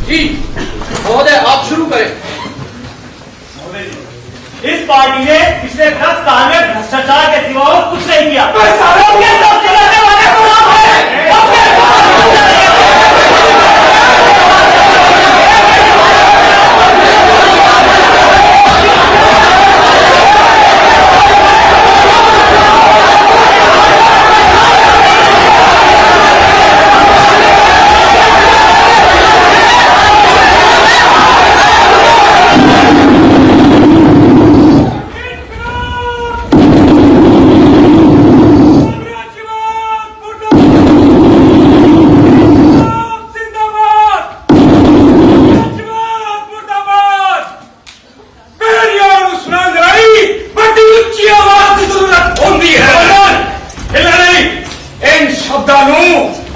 जी महोदय, आप शुरू करें। इस पार्टी ने पिछले 10 साल में भ्रष्टाचार के सिवा और कुछ नहीं किया।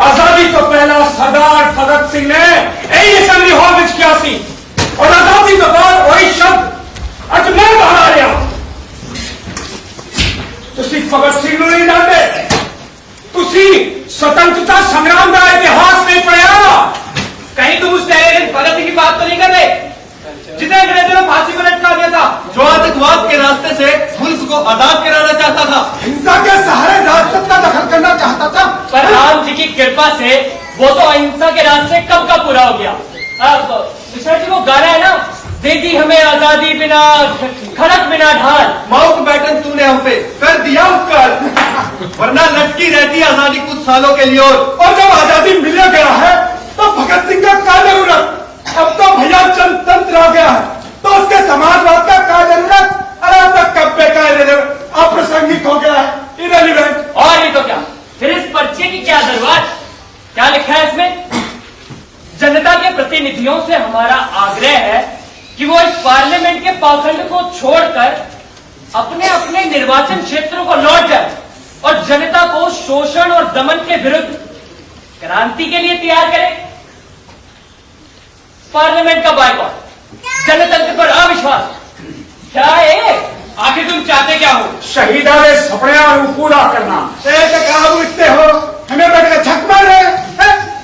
आजादी तो पहला सरदार भगत सिंह ने यही असेंबली हॉल में किया सी और आजादी तो बाद वही शब्द अज मैं बाहर आया। तुसी भगत सिंह नहीं जानते, तुसी स्वतंत्रता संग्राम का इतिहास नहीं पढ़ा। कहीं तुम उस भगत सिंह की बात तो नहीं कर रहे जिसे अंग्रेजों ने फांसी पर लटका दिया था, जो आतंकवाद के रास्ते से मुल्क को आजाद कराना चाहता था, हिंसा के सहारे राजसत्ता का दखल करना चाहता था। पर राम जी की कृपा से वो तो अहिंसा के रास्ते कब का पूरा हो गया। अब मिश्रा जी वो गाना है ना, दे दी हमें आजादी बिना खड़क बिना ढाल, माउंट बैटन तूने हम पे कर दिया उपकार, वरना लटकी रहती आजादी कुछ सालों के लिए। और जब आजादी मिल गया है तो भगत सिंह का क्या जरूरत? अब तो भैया चंद तंत्र आ गया है तो उसके समाजवाद का क्या जरूरत? अरे अब तक कब्बे का अप्रासंगिक हो गया है, इरेलीवेंट। और नहीं तो क्या, फिर इस पर्चे की क्या जरूरत? क्या लिखा है इसमें? जनता के प्रतिनिधियों से हमारा आग्रह है कि वो इस पार्लियामेंट के पाखंड को छोड़कर अपने अपने निर्वाचन क्षेत्रों को लौट जाए और जनता को शोषण और दमन के विरुद्ध क्रांति के लिए तैयार करें। पार्लियामेंट का बायकॉट, जनतंत्र पर अविश्वास, क्या है? आखिर तुम चाहते क्या हो? शहीदा वे सपने और पूरा करना। पूछते हो हमें बैठ कर झक मारे?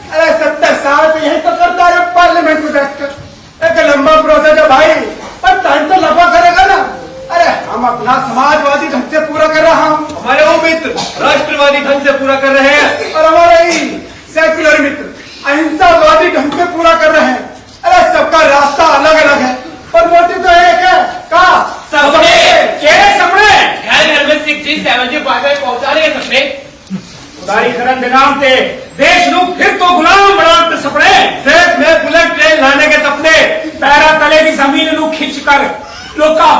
अरे 70 साल से यही तो करता है पार्लियामेंट में बैठकर। एक लंबा प्रोसेस है भाई, पर टाइम तो लंबा करेगा ना। अरे हम अपना समाजवादी ढंग से पूरा कर रहा हूँ, हमारे वो मित्र राष्ट्रवादी ढंग से पूरा कर रहे हैं, और हमारे ही सेक्युलर मित्र अहिंसावादी ढंग से पूरा कर रहे हैं। अरे सबका रास्ता अलग अलग है पर मोटिव तो एक है। का सपने। सपने घर घर में 6G 7G वाईफाई पहुंचाने के सपने, उदारीकरण के नाम से देश नू फिर तो गुलाम बनाने के सपने, देश में बुलेट ट्रेन लाने के सपने, पैरा तले की जमीन नू खिंच कर लोका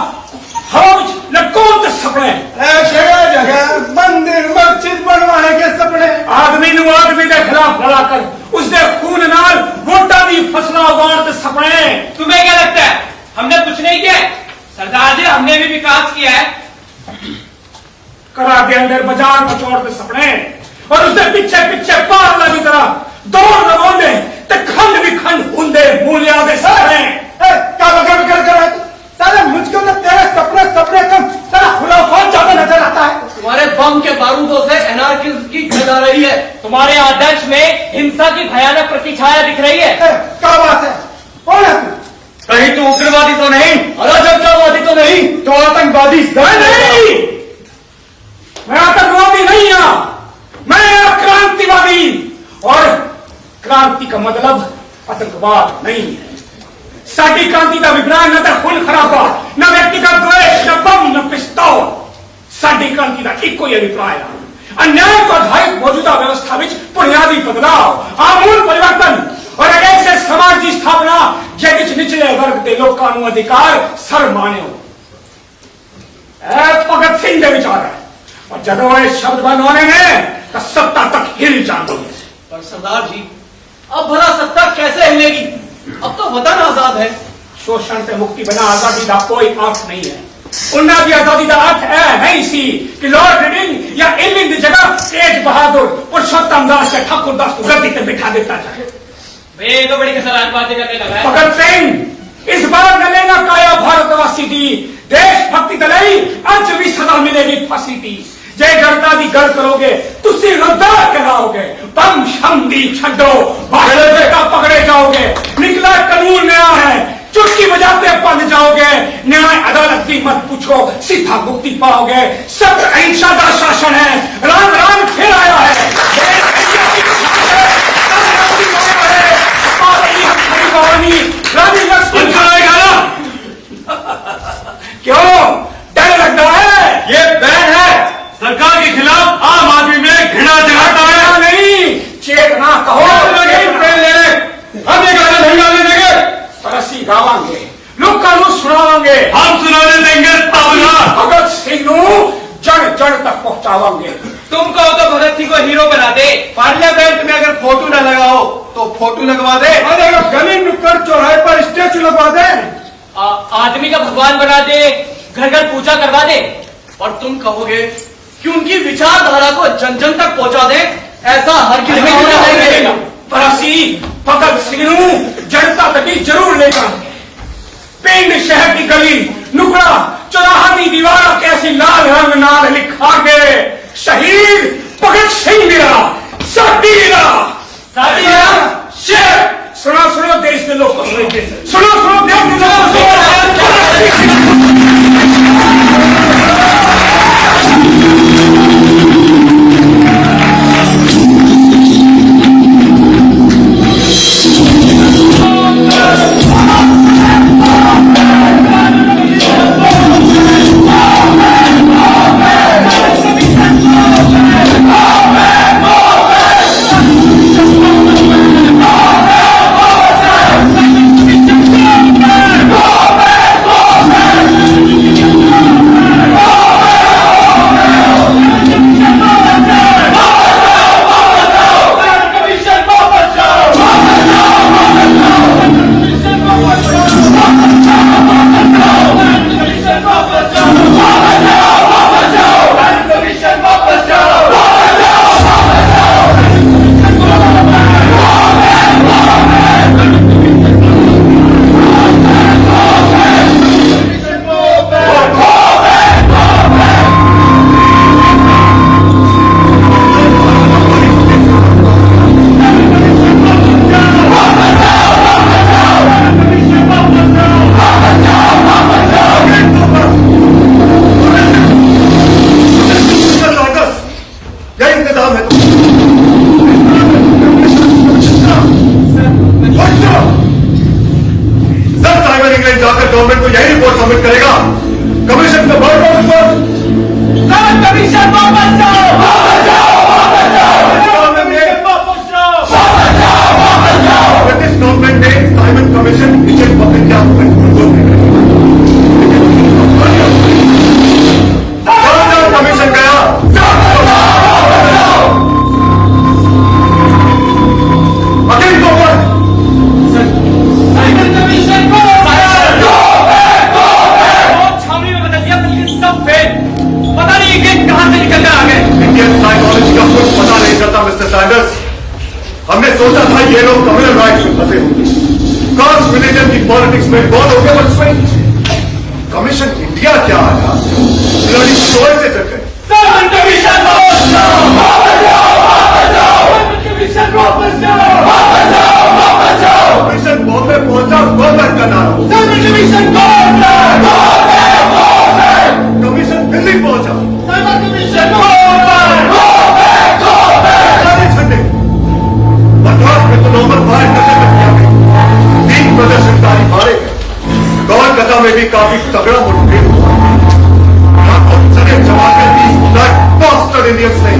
हवा विच लटकाउण के सपने, जगह जगह मंदिर मस्जिद बनवाने के सपने, आदमी नू आदमी के खिलाफ लड़ाकर उसके खून नाल वोटां दी फसलां उगाउण के सपने। तुम्हें क्या लगता है हमने कुछ नहीं किया? सरदार जी हमने भी विकास किया है। करा के अंदर बाजार पचौड़ के सपने और उसके पीछे पीछे पागलों की तरह दौड़ लगाने ते खंड विखंड हुंदे मूलियां दे सपने। क्या बकर बकर कर रहा है? साले मुझको तो तेरे सपने सपने कम सारा खुराफात ज्यादा नजर आता है। तुम्हारे बम के बारूदों से एनार्किज्म की खिल आ रही है, तुम्हारे आदर्श में हिंसा की भयानक प्रतिछाया दिख रही है। क्या बात है? कौन है तू? कहीं तो उग्रवादी तो नहीं, अराजकतावादी तो नहीं, तो आतंकवादी नहीं, मैं आतंकवादी नहीं हूं, मैं क्रांतिवादी। और क्रांति का मतलब आतंकवाद नहीं है। साडी क्रांति का विज्ञान न तो खून खराबा, न व्यक्तिगत द्वेष, न बम, न पिस्तौल। साडी क्रांति का इको ही अभिप्राय है अन्याय को आधारित मौजूदा व्यवस्था में बुनियादी बदलाव, आमूल परिवर्तन और एक ऐसे समाज की स्थापना जिस निचले वर्ग के लोगों को अधिकार सर माने हो। भगत सिंह के विचार है और जदों ये शब्द बंद होने में तो सत्ता तक हिल जाएगी। पर सरदार जी अब भला सत्ता कैसे हिलेगी? अब तो वतन आजाद है। शोषण से मुक्ति बिना आजादी का कोई अर्थ नहीं है। उन्ना की आजादी का अर्थ है नहीं सी कि लॉर्ड रीडिंग या इलिंग की जगह तेज बहादुर पुरुषोत्तम दास या ठाकुर दास को गद्दी पे बिठा देता जाए। वे तो बड़ी कसराज बातें करने लगा है। भगत सिंह इस बार न लेना काया भारतवासी दी, देशभक्ति दलाई अंच भी सदा मिलेगी फांसी दी। जय जनता दी गल करोगे तुसी रद्दार कहलाओगे, बम शम दी छड्डो, बादल का पकड़े जाओगे, निकला का कानून नया है, चुटकी बजाते बंद जाओगे, न्याय अदालत की मत पूछो, सीधा मुक्ति पाओगे। सत्य अहिंसा का शासन है, राम राम फिर आया है, रानी लक्ष्मी क्यों डर लगता है? ये बैन है, सरकार के खिलाफ आम आदमी में घृणा जगाता है। नहीं, चेतना कहो। हम ये गाना नहीं गाने देंगे, परसी गावांगे, लोग कानून सुनावांगे, हम सुनाने देंगे तबला। भगत सिंह नू जड़ जड़ तक पहुंचावांगे। तुम कहो तो भगत सिंह को हीरो बना दे। पार्लियामेंट में अगर फोटो न लगाओ तो फोटो लगवा दे। अरे गली नुक्कड़ चौराहे पर स्टेचू लगवा दे। आदमी का भगवान बना दे, घर घर पूजा करवा दे। और तुम कहोगे कि उनकी विचारधारा को जन जन तक पहुंचा दे, ऐसा हर किसी में नहीं मिलेगा। परसी भगत सिंह नू जनता तक ही जरूर लेगा। पिंड शहर की गली नुकड़ा चौराहा की दीवार कैसी लाल रंग नाल लिखा के शहीद भगत सिंह मेरा साथीरा शेर। सुनो सुनो देश के लोग, सुनो सुनो देश के लोग। गवर्नमेंट को यही रिपोर्ट सबमिट करेगा। कमीशन का बॉर्ड कमीशन वापस जाओ, वापस जाओ, वापस जाओ, वापस जाओ। ब्रिटिश गवर्नमेंट ने साइमन कमीशन इंडियन पब्लिक के कमीशन गया। अखिल गोवर साइमन कमीशन को छावनी में बदल दिया, लेकिन सब फेल। पता नहीं ये कहां से निकल कर आ गए। इंडियन साइकोलॉजी का कुछ पता नहीं चलता मिस्टर सैंडर्स। हमने सोचा था ये लोग कम्युनल राइट्स में फंसे होंगे, कास्ट रिलीजन की पॉलिटिक्स में इन्वॉल्व हो गए, बट स्विंग कमीशन इंडिया क्या आया, ब्लडी सोए से चल गए। साइमन कमीशन वापस जाओ, वापस जाओ, वापस जाओ। साइमन कमीशन वापस जाओ, वापस जाओ, वापस जाओ। कमीशन बॉम्बे पहुंचा, गवर्नमेंट का नारा। Simon commission government, government, government. Commission Delhi पहुंचा। Simon commission government, government, government. सारे झंडे मद्रास में तो नंबर फायर करने तक किया गया। 3 प्रदर्शनकारी मारे गए। गौलकता में भी काफी तगड़ा मुठभेड़ हुआ। जवान इंडियंस नहीं।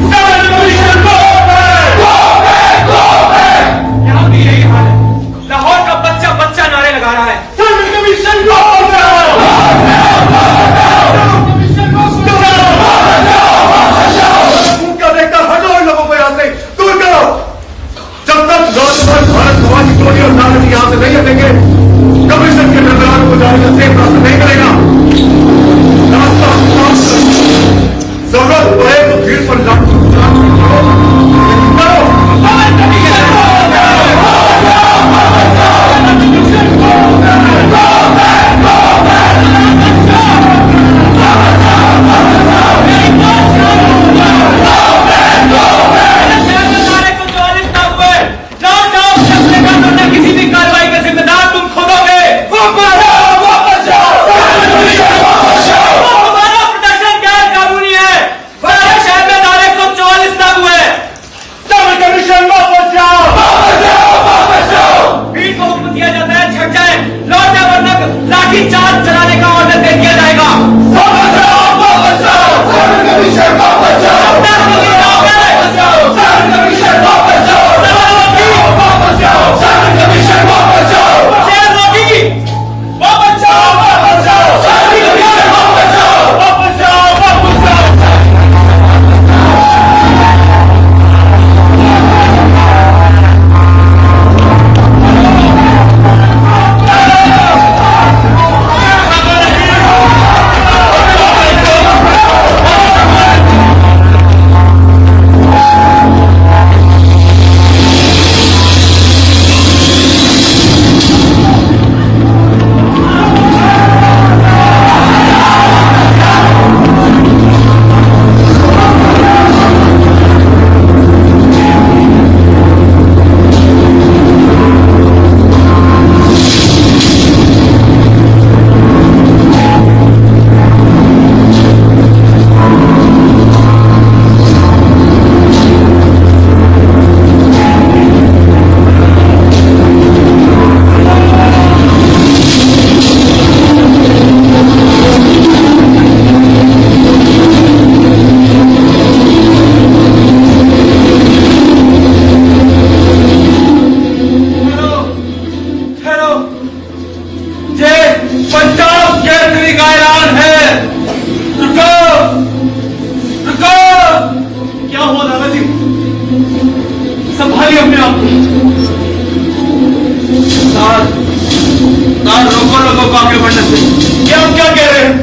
आगे बढ़ने से। ये हम क्या कह रहे हैं?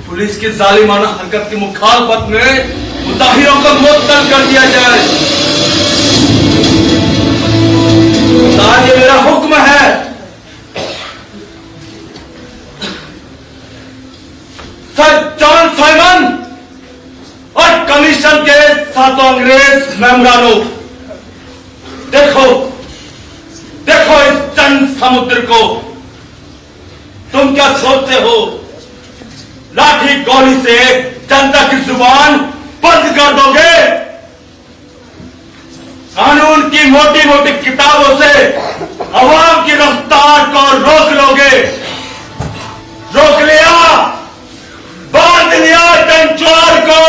पुलिस की जालिमाना हरकत की मुखालफत में मुताहिरों को मुअत्तल कर दिया जाए। आज ये मेरा हुक्म है। सर जॉन साइमन और कमीशन के सातों अंग्रेज मेम्बरानों, देखो देखो इस जन समुद्र को। तुम क्या सोचते हो लाठी गोली से जनता की जुबान बंद कर दोगे? कानून की मोटी मोटी किताबों से अवाम की रफ्तार को रोक लोगे? रोक लिया, बांध लिया कंचुआर को।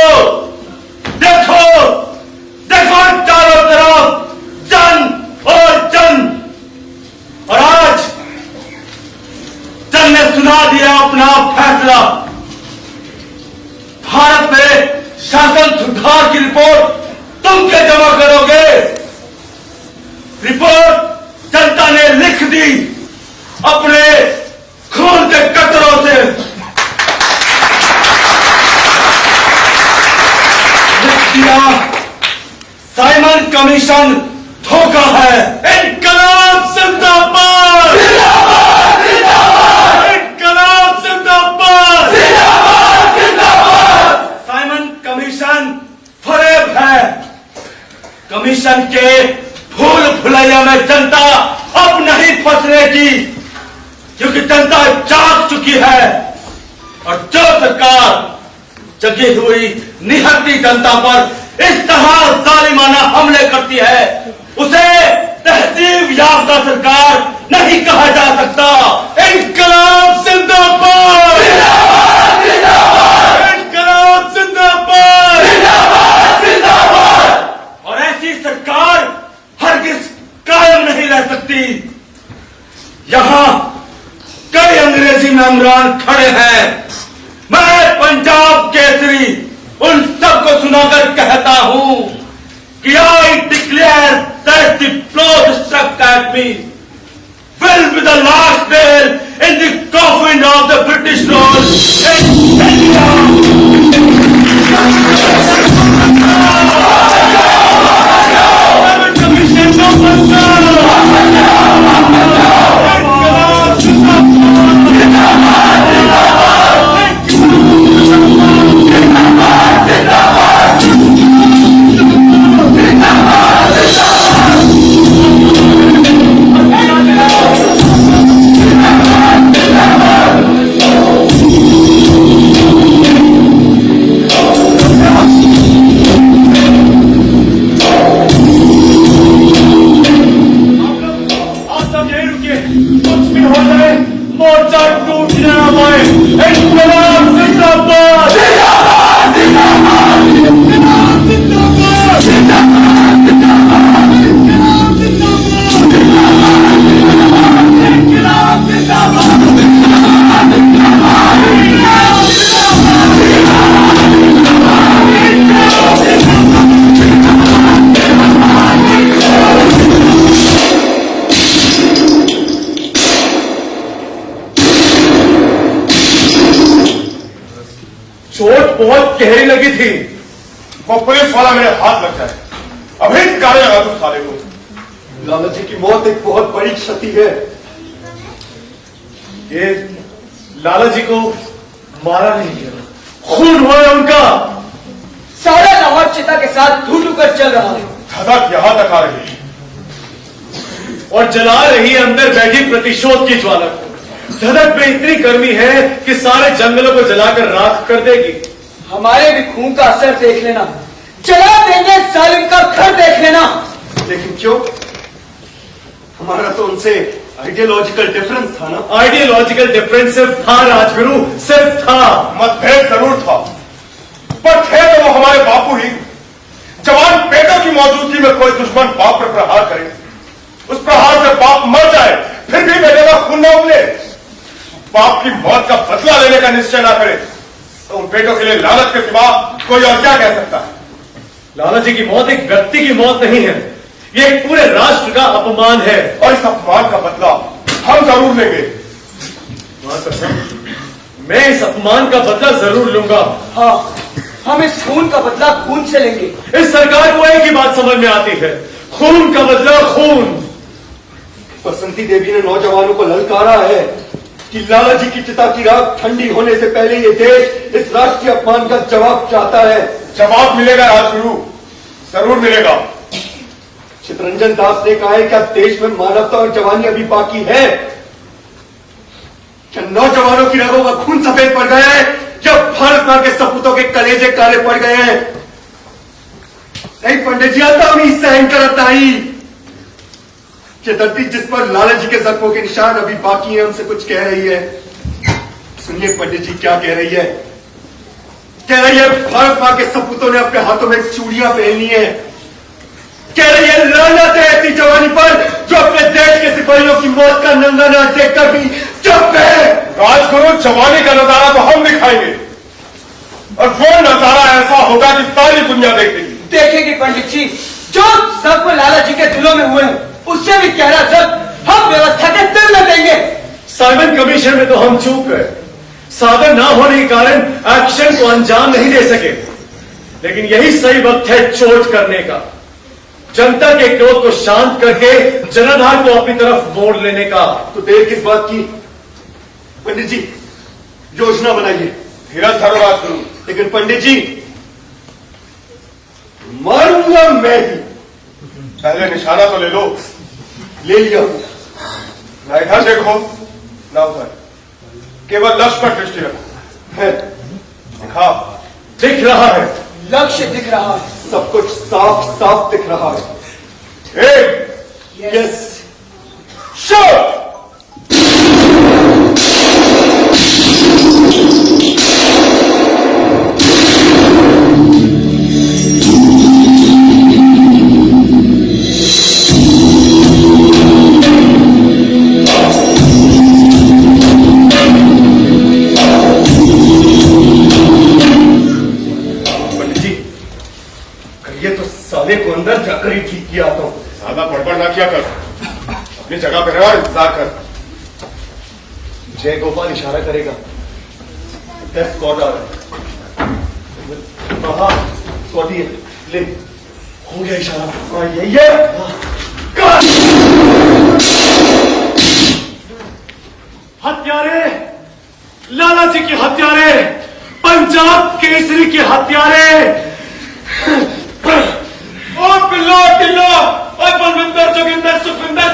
देखो देखो चारों तरफ जन और जन। और आज जन ने सुना दिया अपना फैसला। भारत में शासन सुधार की रिपोर्ट तुम क्या जमा करोगे? रिपोर्ट जनता ने लिख दी अपने खून के कतरों से। लिख दिया साइमन कमीशन धोखा है। इनकलाब जिंदाबाद! इनकलाब जिंदाबाद! साइमन कमीशन फरेब है। कमीशन के फूल फुलैया में जनता अब नहीं फंसनेगी, क्योंकि जनता जाग चुकी है। और जो सरकार जगी हुई निहत्ती जनता पर इस तरह जालिमाना हमले करती है, उसे तहजीब याफ्ता सरकार नहीं कहा जा सकता। इनकलाब जिंदाबाद! इनकलाब जिंदाबाद! और ऐसी सरकार हरगिज कायम नहीं रह सकती। यहां कई अंग्रेजी मेम्बरान खड़े हैं। मैं पंजाब केसरी उन सबको सुनाकर कहता हूं कि I declare that the blow struck at me will be the last nail in the coffin of the British rule in India. Commission no मोर्चा टूटने ना पाए। इनकलाब जिंदाबाद! इनकलाब जिंदाबाद! इनकलाब जिंदाबाद! इनकलाब जिंदाबाद! चोट बहुत गहरी लगी थी। वो पुलिस वाला मेरे हाथ लग जाए, अभी गाली लगा दो साले को। लाला जी की मौत एक बहुत बड़ी क्षति है। ये लाला जी को मारा नहीं गया, खून हुआ है उनका। सारा लाहौर चिता के साथ धू कर चल रहा है। धधक यहां तक आ रही है और जला रही है अंदर बैठी प्रतिशोध की ज्वाला को। धधक में इतनी गर्मी है कि सारे जंगलों को जलाकर राख कर देगी। हमारे भी खून का असर देख लेना, जला देंगे जालिम का घर देख लेना। लेकिन क्यों? हमारा तो उनसे आइडियोलॉजिकल डिफरेंस था ना। आइडियोलॉजिकल डिफरेंस सिर्फ था राजगुरु, सिर्फ था। मतभेद जरूर था, पर थे तो वो हमारे बापू ही। जवान बेटों की मौजूदगी में कोई दुश्मन बाप पर प्रहार करे, उस प्रहार से बाप मर जाए, फिर भी बेटे का खून न उबले, बाप की मौत का बदला लेने का निश्चय ना करे, तो उन बेटों के लिए लालच के सिवा कोई और क्या कह सकता है? लाला जी की मौत एक व्यक्ति की मौत नहीं है, ये एक पूरे राष्ट्र का अपमान है। और इस अपमान का बदला हम जरूर लेंगे। मां कसम, मैं इस अपमान का बदला जरूर लूंगा। हाँ, हम इस खून का बदला खून से लेंगे। इस सरकार को एक ही बात समझ में आती है, खून का बदला खून। बसंती देवी ने नौजवानों को ललकारा है कि लाला जी की चिता की राख ठंडी होने से पहले ये देश इस राष्ट्रीय अपमान का जवाब चाहता है। जवाब मिलेगा राजगुरु, जरूर मिलेगा। चितरंजन दास ने कहा है, क्या देश में मानवता और जवानी अभी बाकी है? क्या नौजवानों की रगों का खून सफेद पड़ गया है? जब भारत मां के सपूतों के कलेजे काले पड़ गए हैं? नहीं पंडित जी, आता नहीं सहन करता ही। ये धरती जिस पर लाला जी के जख्मों के निशान अभी बाकी है, हमसे कुछ कह रही है। सुनिए पंडित जी क्या कह रही है। कह रही है भारत मां के सपूतों ने अपने हाथों में चूड़ियां पहनी है। कह रही है लानत है ऐसी जवानी पर जो अपने देश के सिपाहियों की मौत का नंगा नाच देखकर भी चुप है। राजगुरु, जवानी का नजारा तो हम दिखाएंगे, और वो नजारा ऐसा होगा कि सारी दुनिया देखेगी। देखेंगे पंडित जी, जो जख्म लाला जी के दिलों में हुए हैं, उससे भी गहरा जख्म हम व्यवस्था के दिल में देंगे। साइमन कमीशन में तो हम चूक गए, साधन ना होने के कारण एक्शन को अंजाम नहीं दे सके। लेकिन यही सही वक्त है चोट करने का, जनता के क्रोध को शांत करके जनाधार को अपनी तरफ मोड़ लेने का। तो देर किस बात की? पंडित जी योजना बनाइए। धीरज धरो राजगुरु। लेकिन पंडित जी मारूंगा मैं ही। पहले निशाना तो ले लो। ले लिया। ना इधर देखो ना उधर, केवल लक्ष्य पर दृष्टि रखो। है, दिखा। दिख रहा है, लक्ष्य दिख रहा है, सब कुछ साफ साफ दिख रहा है। Yes, shoot. को अंदर जाकर ही ठीक किया आता हूं। ज्यादा बड़बड़ ना किया कर, अपनी जगह पे रह और इंतजार कर। जय गोपाल इशारा करेगा, 10 कॉर्ड आ रहे। हाँ, कॉडी है, ले। हो गया इशारा। हाँ, यही है। हत्यारे, लाला जी की हत्यारे, पंजाब केसरी की हत्यारे। ओ पिल्लो टिल्लो, ओ बलविंदर जोगिंदर सुखविंदर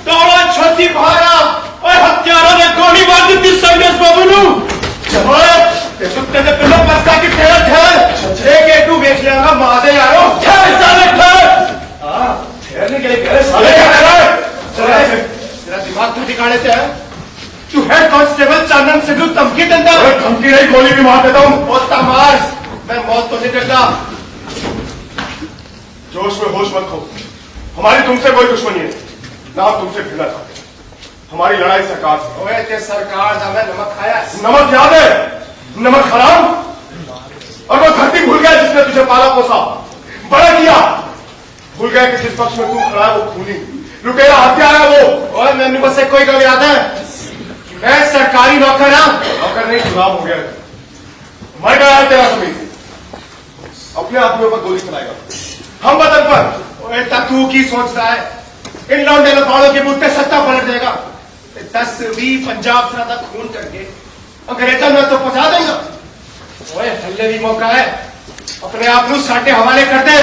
दौड़ा छोटी भारा, और हत्यारा ने गोली मार दी थी संदेश बाबू नू। सुत्ते से पिल्लो पस्ता की ठहर ठहर, एक तू बेच लेगा मादे यारो। ठहर साले ठहर। हाँ, ठहरने के लिए कह रहे साले। तेरा दिमाग तो ठिकाने से है। तू हेड कांस्टेबल चंदन सिद्धू धमकी देता। धमकी नहीं, गोली भी मार देता हूँ। बोलता मार, मैं मौत तो नहीं डरता। जोश में होश मत खो, हमारी तुमसे कोई दुश्मनी है ना, हम तुमसे भिड़ना चाहते। हमारी लड़ाई सरकार से। ओए ते सरकार दा मैं नमक खाया। नमक याद है? नमक हराम। और वो धरती भूल गया जिसने तुझे पाला पोसा, बड़ा किया। भूल गया कि जिस पक्ष में तू खड़ा है वो खूनी, लुटेरा, हत्या है वो। और मैंने मुझसे कोई कभी याद है? मैं सरकारी नौकर है। नौकर नहीं, गुलाम हो गया। मर गया है तेरा जमीन, अपने आदमियों पर गोली चलाएगा, हम बदल पर। तू की सोचता है इन लौंडे लफाड़ों के बूते सत्ता पलट देगा? 10-20 पंजाब से तक खून करके अंग्रेजों में तो पहुंचा देगा। ओए हल्ले भी मौका है, अपने आप को साटे हवाले कर दे,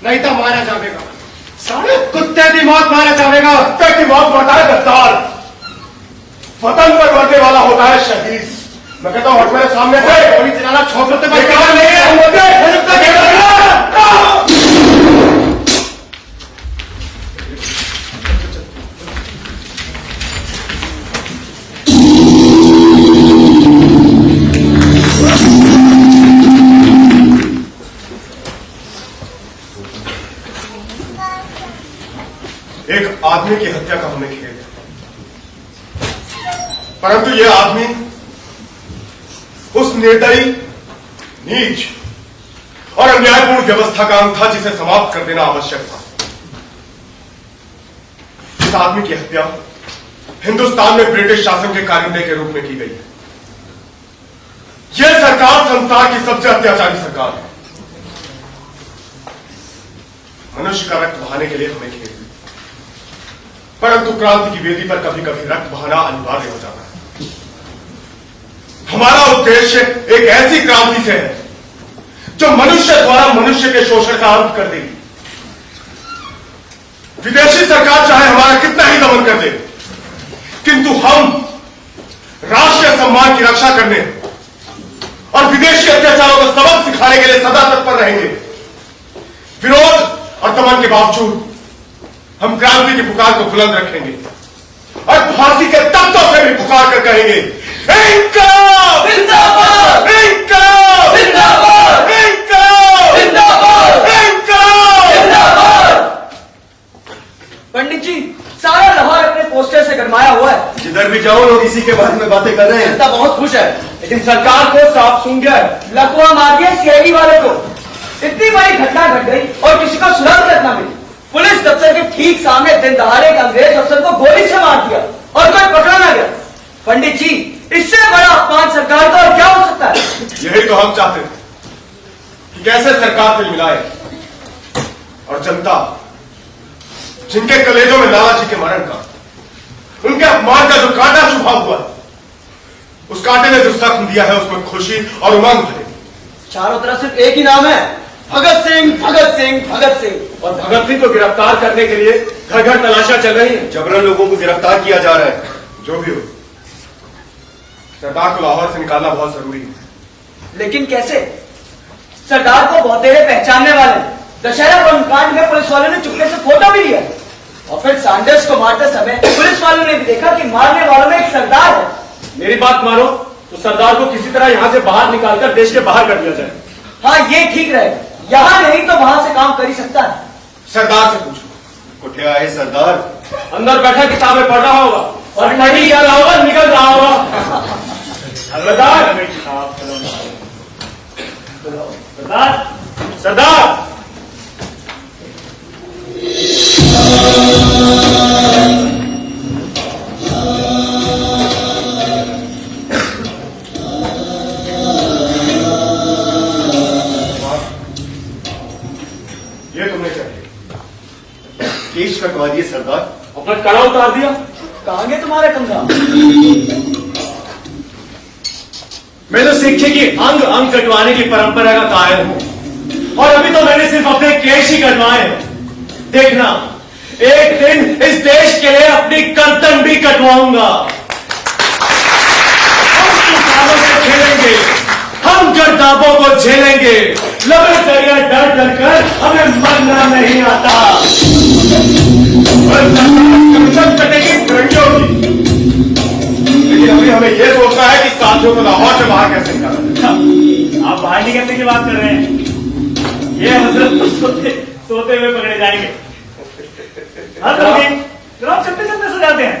नहीं तो मारा जाएगा। सारे कुत्ते की मौत मारा जाएगा। कुत्ते की मौत मरता है गद्दार, वतन पर मरने वाला होता है शहीद। मैं कहता हूं हट मेरे सामने से। गोली चलाना छोकरते पर काम नहीं है। एक आदमी की हत्या का हमें खेद है, परंतु यह आदमी उस निर्दयी, नीच और अन्यायपूर्ण व्यवस्था का अंग था जिसे समाप्त कर देना आवश्यक था। इस आदमी की हत्या हिंदुस्तान में ब्रिटिश शासन के कारिंदे के रूप में की गई है। यह सरकार संसार की सबसे अत्याचारी सरकार है। मनुष्य का रक्त बहाने के लिए हमें खेल, परंतु क्रांति की वेदी पर कभी कभी रक्त बहाना अनिवार्य हो जाता है। हमारा उद्देश्य एक ऐसी क्रांति से है जो मनुष्य द्वारा मनुष्य के शोषण का अंत कर देगी। विदेशी सरकार चाहे हमारा कितना ही दमन कर दे, किंतु हम राष्ट्रीय सम्मान की रक्षा करने और विदेशी अत्याचारों को सबक सिखाने के लिए सदा तत्पर रहेंगे। विरोध और दमन के बावजूद हम क्रांति की पुकार को बुलंद रखेंगे और फांसी के तख्तों से भी पुकार कर कहेंगे, इंकलाब जिंदाबाद, इंकलाब जिंदाबाद, इंकलाब जिंदाबाद, इंकलाब जिंदाबाद। पंडित जी, सारा लाहौर अपने पोस्टर से गरमाया हुआ है। जिधर भी जाओ लोग इसी के बारे में बातें कर रहे हैं। जनता बहुत खुश है, लेकिन सरकार को साफ सूंघ गया है। लकवा मार दिया सीआईडी वाले को। इतनी बड़ी घटना घट गई और किसी को सुराग तक न मिली। पुलिस दफ्तर के ठीक सामने दिन दहाड़े एक अंग्रेज अफसर को गोली से मार दिया और कोई पकड़ा ना गया। पंडित जी, इससे बड़ा अपमान सरकार का और क्या हो सकता है? यही तो हम चाहते थे कि कैसे सरकार से मिलाए और जनता जिनके कलेजों में लाला जी के मरण का, उनके अपमान का जो कांटा चुभा हुआ है, उस कांटे ने जो जख्म दिया है उसमें खुशी और उमंग भरे। चारों तरफ सिर्फ एक ही नाम है, भगत सिंह, भगत सिंह, भगत सिंह। और भगत सिंह को गिरफ्तार करने के लिए घर घर तलाशियां चल रही हैं। जबरन लोगों को गिरफ्तार किया जा रहा है। जो भी हो, सरदार को लाहौर से निकालना बहुत जरूरी है। लेकिन कैसे? सरदार को बहुत देर पहचानने वाले दशहरा बम कांड में पुलिस वालों ने चुपके से फोटो भी लिया और फिर सैंडर्स को मारते समय पुलिस वालों ने भी देखा कि मारने वालों में एक सरदार है। मेरी बात मानो तो सरदार को किसी तरह यहां से बाहर निकालकर देश के बाहर कर दिया जाए। हाँ, ये ठीक रहेगा। यहाँ नहीं तो वहां से काम कर ही सकता है। सरदार से पूछो। कुठे आए सरदार? अंदर बैठा किताबें पढ़ रहा होगा और पढ़ी क्या रहा होगा, निकल रहा होगा। सरदार, सरदार, सरदार। ये तुमने क्या किया? केश कटवा दिए सरदार। अपना कड़ा उतार दिया। कहाँ गए तुम्हारा कंधा? मैं तो शिक्षे की अंग अंग कटवाने की परंपरा का कायल हूं और अभी तो मैंने सिर्फ अपने केश ही कटवाए हैं। देखना, एक दिन इस देश के लिए अपनी गर्दन भी कटवाऊंगा। हम तूफानों से खेलेंगे, हम गर्दाबों को झेलेंगे, लबे दरिया डर डर कर हमें मरना नहीं आता। कमीशन कटेगी फिरंगियों की, लेकिन अभी हमें यह सोचना है कि साथियों को लाहौर से बाहर कैसे निकाला। आप बाहर निकलने की बात कर रहे हैं। ये हजरत तो सोते हुए पकड़े जाएंगे। आप चलते चलते सो जाते हैं।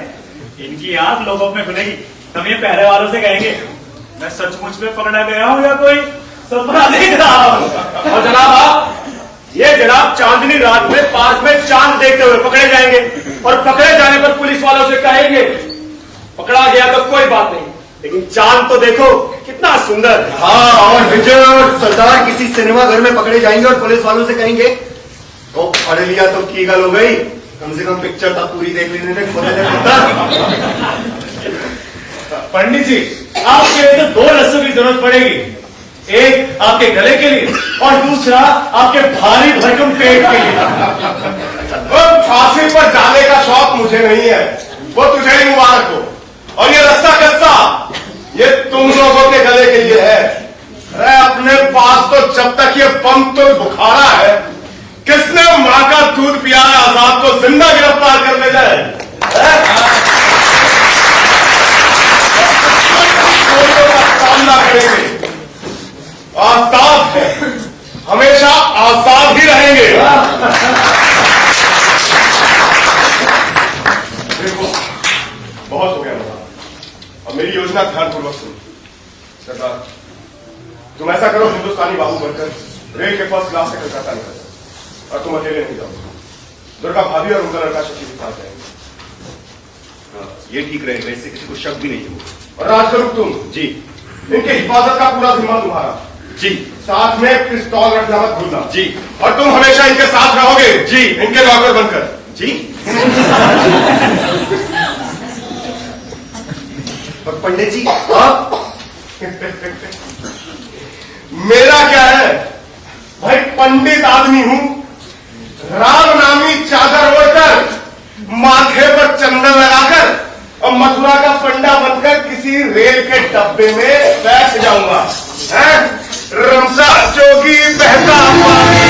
इनकी आंख लोगों में खुलेगी, हम ये पहले वालों से कहेंगे मैं सचमुच में पकड़ा गया हूं या कोई सपना देख रहा हूं। और जनाब आप, ये जनाब चांदनी रात में पार्क में चांद देखते हुए पकड़े जाएंगे और पकड़े जाने पर पुलिस वालों से कहेंगे पकड़ा गया तो कोई बात नहीं, लेकिन चांद तो देखो कितना सुंदर है। हाँ, और विजय और सरदार किसी सिनेमा घर में पकड़े जाएंगे और पुलिस वालों से कहेंगे तो पढ़ लिया तो की गल हो गई, कम से कम पिक्चर तक पूरी देख लेने ने खुद पंडित जी, आपके लिए तो दो रस्सों की जरूरत पड़ेगी, एक आपके गले के लिए और दूसरा आपके भारी भरकम पेट के लिए। वो फांसी पर जाने का शौक मुझे नहीं है, वो तुझे ही मुबारक हो। और ये रस्सा कस्सा ये तुम लोगों के गले के लिए है। अरे अपने पास तो जब तक ये बम तो बुखारा है, किसने मां का दूध पिया है आजाद को जिंदा गिरफ्तार कर ले जाए? सामना करेंगे, आजाद है, हमेशा आजाद ही रहेंगे। देखो, बहुत हो गया मजा। अब मेरी योजना ध्यानपूर्वक सुनो। सरदार, तुम ऐसा करो, हिंदुस्तानी बाबू बनकर रेल के फर्स्ट क्लास से कलकत्ता निकल और तुम अकेले नहीं जाओ। दुर्गा भाभी और उनका लड़का शशि के साथ जाएंगे। ये ठीक रहेगा, इससे किसी को शक भी नहीं होगा। और राजगुरु तुम जी इनके हिफाजत का पूरा जिम्मा तुम्हारा। जी साथ में पिस्तौल रखना मत भूलना। जी। और तुम हमेशा इनके साथ रहोगे। जी। इनके नौकर बनकर। जी। और पंडित जी आप? मेरा क्या है भाई, पंडित आदमी हूं। राम नामी चादर ओढ़कर, माथे पर चंदन लगाकर और मथुरा का पंडा बनकर किसी रेल के डब्बे में बैठ जाऊंगा। हैं? रमसा जोगी बहता पानी।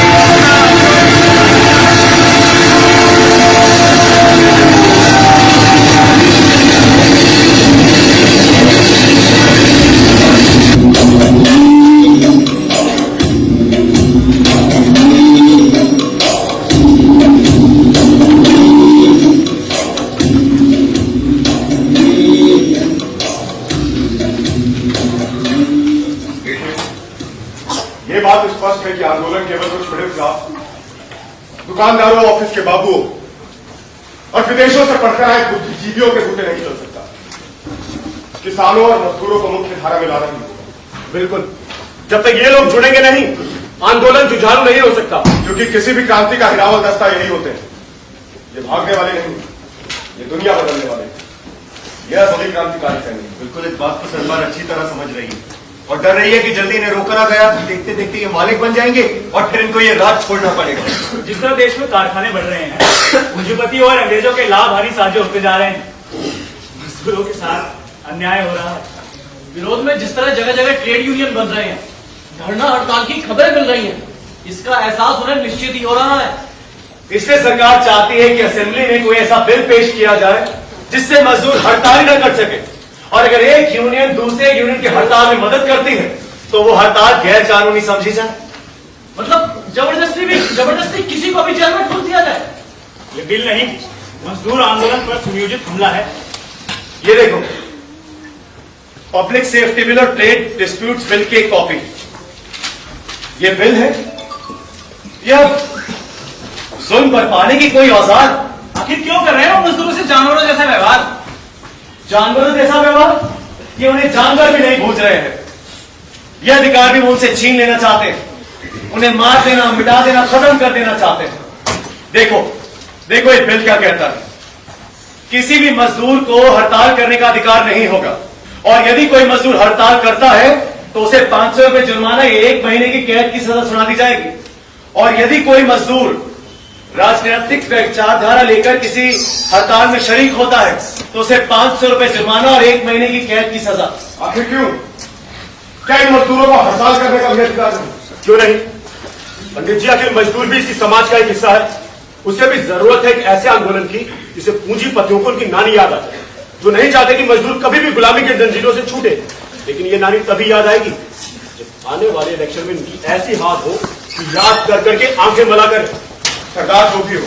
ये बात स्पष्ट है कि आंदोलन केवल कुछ मिडिल क्लास, दुकानदारों, ऑफिस के बाबुओं और विदेशों से पढ़कर आए बुद्धिजीवियों के बूते नहीं चल सकता। किसानों और मजदूरों को मुख्य धारा में लाना नहीं होगा। बिल्कुल, जब तक ये लोग जुड़ेंगे नहीं आंदोलन जुझारू नहीं हो सकता। क्योंकि किसी भी क्रांति का हिरावल दस्ता यही होते हैं। ये भागने वाले नहीं, ये दुनिया बदलने वाले। यह सभी क्रांतिकारी सैनिक। बिल्कुल, इस बात को सरकार अच्छी तरह समझ रही है और डर रही है कि जल्दी इन्हें रोका ना गया देखते देखते ये मालिक बन जाएंगे और फिर इनको ये राज छोड़ना पड़ेगा। जिस तरह देश में कारखाने बढ़ रहे हैं, पूंजीपति और अंग्रेजों के लाभहारी साझे होते जा रहे हैं, मजदूरों के साथ अन्याय हो रहा है। विरोध में जिस तरह जगह जगह ट्रेड यूनियन बन रहे हैं, धरना हड़ताल की खबरें मिल रही हैं, इसका एहसास उन्हें निश्चित ही हो रहा है। इसलिए सरकार चाहती है कि असेंबली में कोई ऐसा बिल पेश किया जाए जिससे मजदूर हड़ताल न कर सके, और अगर एक यूनियन दूसरे यूनियन की हड़ताल में मदद करती है तो वो हड़ताल गैर कानूनी समझी जाए। मतलब जबरदस्ती किसी को भी जेल में ठूस दिया जाए। ये बिल नहीं, मजदूर आंदोलन पर सुनियोजित हमला है। ये देखो, पब्लिक सेफ्टी बिल और ट्रेड डिस्प्यूट्स बिल की एक कॉपी। ये बिल है, यह जुल्म बरपाने की कोई औजार। आखिर क्यों कर रहे हो मजदूरों से जानवरों जैसा व्यवहार? जानवरों जैसा व्यवहार? ये उन्हें जानवर भी नहीं बूझ रहे हैं। यह अधिकार भी वो उनसे छीन लेना चाहते हैं, उन्हें मार देना, मिटा देना, खत्म कर देना चाहते हैं। देखो देखो ये बिल क्या कहता है। किसी भी मजदूर को हड़ताल करने का अधिकार नहीं होगा, और यदि कोई मजदूर हड़ताल करता है तो उसे 500 रुपए जुर्माना या 1 महीने की कैद की सजा सुना दी जाएगी। और यदि कोई मजदूर राजनीतिक विचारधारा लेकर किसी हड़ताल में शरीक होता है तो उसे 500 रुपए जुर्माना और 1 महीने की कैद की सजा। आखिर क्यों? क्या इन मजदूरों को हड़ताल करने का भी अधिकार नहीं? क्यों नहीं पंडित जी, आखिर मजदूर भी इसी समाज का एक हिस्सा है। उसे भी जरूरत है एक ऐसे आंदोलन की जिसे पूंजीपतियों को उनकी नानी याद आ जाए, जो नहीं चाहते कि मजदूर कभी भी गुलामी के जंजीरों से छूटे। लेकिन ये नानी तभी याद आएगी जब आने वाले इलेक्शन में इनकी ऐसी हाथ हो कि याद कर करके आंखें मला कर। सरकार जो भी हो,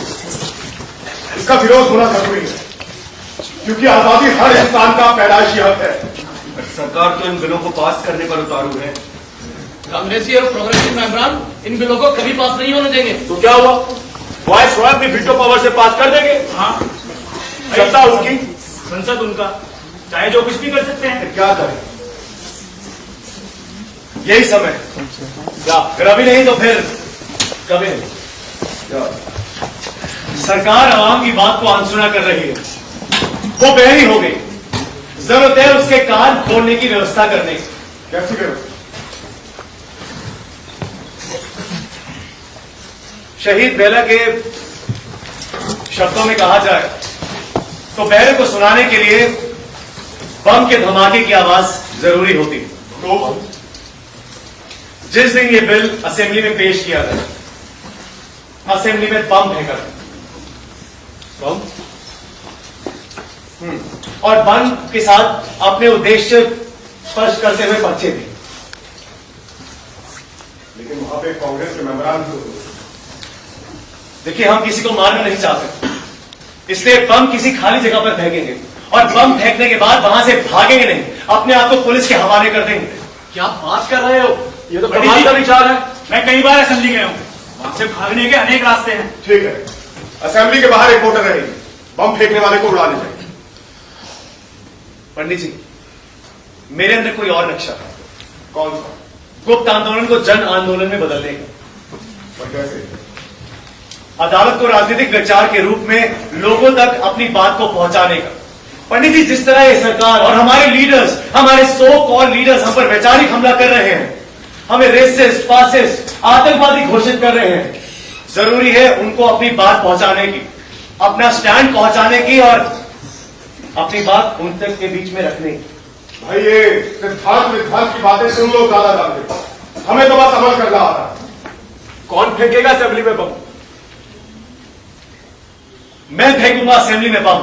इसका विरोध होना जरूरी है, क्योंकि आजादी हर इंसान का पैदाइशी हक है। सरकार तो इन बिलों को पास करने पर उतारू है। कांग्रेसी और प्रोग्रेसिव मेंबरान इन बिलों को कभी पास नहीं होने देंगे। तो क्या हुआ, वाइस रॉय अपनी वीटो पावर से पास कर देंगे। हाँ, सत्ता उनकी, संसद उनका, चाहे जो कुछ भी कर सकते हैं। क्या करें? यही समय क्या फिर अभी नहीं तो फिर कभी नहीं। सरकार आवाम की बात को अनसुना कर रही है, वो बहरी हो गई। जरूरत है उसके कान खोलने की व्यवस्था करने की। कैसी करो? शहीद बेला के शब्दों में कहा जाए तो बहरे को सुनाने के लिए बम के धमाके की आवाज जरूरी होती है। तो जिस दिन ये बिल असेंबली में पेश किया गया, असेंबली में बम फेंका बम और बम के साथ अपने उद्देश्य स्पष्ट करते हुए बच्चे थे। लेकिन वहां पे कांग्रेस के मेंबरान भी होते। देखिए, हम किसी को मारना नहीं चाहते, इसलिए बम किसी खाली जगह पर फेंकेंगे और बम फेंकने के बाद वहां से भागेंगे नहीं, अपने आप को पुलिस के हवाले कर देंगे। क्या बात कर रहे हो? ये तो कमाल का विचार है। मैं कई बार असेंबली गया हूँ, वहां से भागने के अनेक रास्ते हैं। ठीक है, असेंबली के बाहर एक मोटर रहेगी, बम फेंकने वाले को उड़ा ले जाएगी। पंडित जी, मेरे अंदर कोई और नक्शा था। कौन सा? गुप्त आंदोलन को जन आंदोलन में बदलने का। और कैसे? अदालत को राजनीतिक विचार के रूप में लोगों तक अपनी बात को पहुंचाने का। पंडित जी, जिस तरह ये सरकार और हमारे लीडर्स, हमारे सो कॉल लीडर्स हम पर वैचारिक हमला कर रहे हैं, हमें रेसिस्ट, फासिस्ट, आतंकवादी घोषित कर रहे हैं, जरूरी है उनको अपनी बात पहुंचाने की, अपना स्टैंड पहुंचाने की और अपनी बात उन तक के बीच में रखने की। भाई ये सिद्धांत विद्धांत की बातें तुम लोग ज्यादा जानते हो, हमें तो बस अमल करना आ रहा है। कौन फेंकेगा असेंबली में बम? मैं फेंकूंगा असेंबली में बम।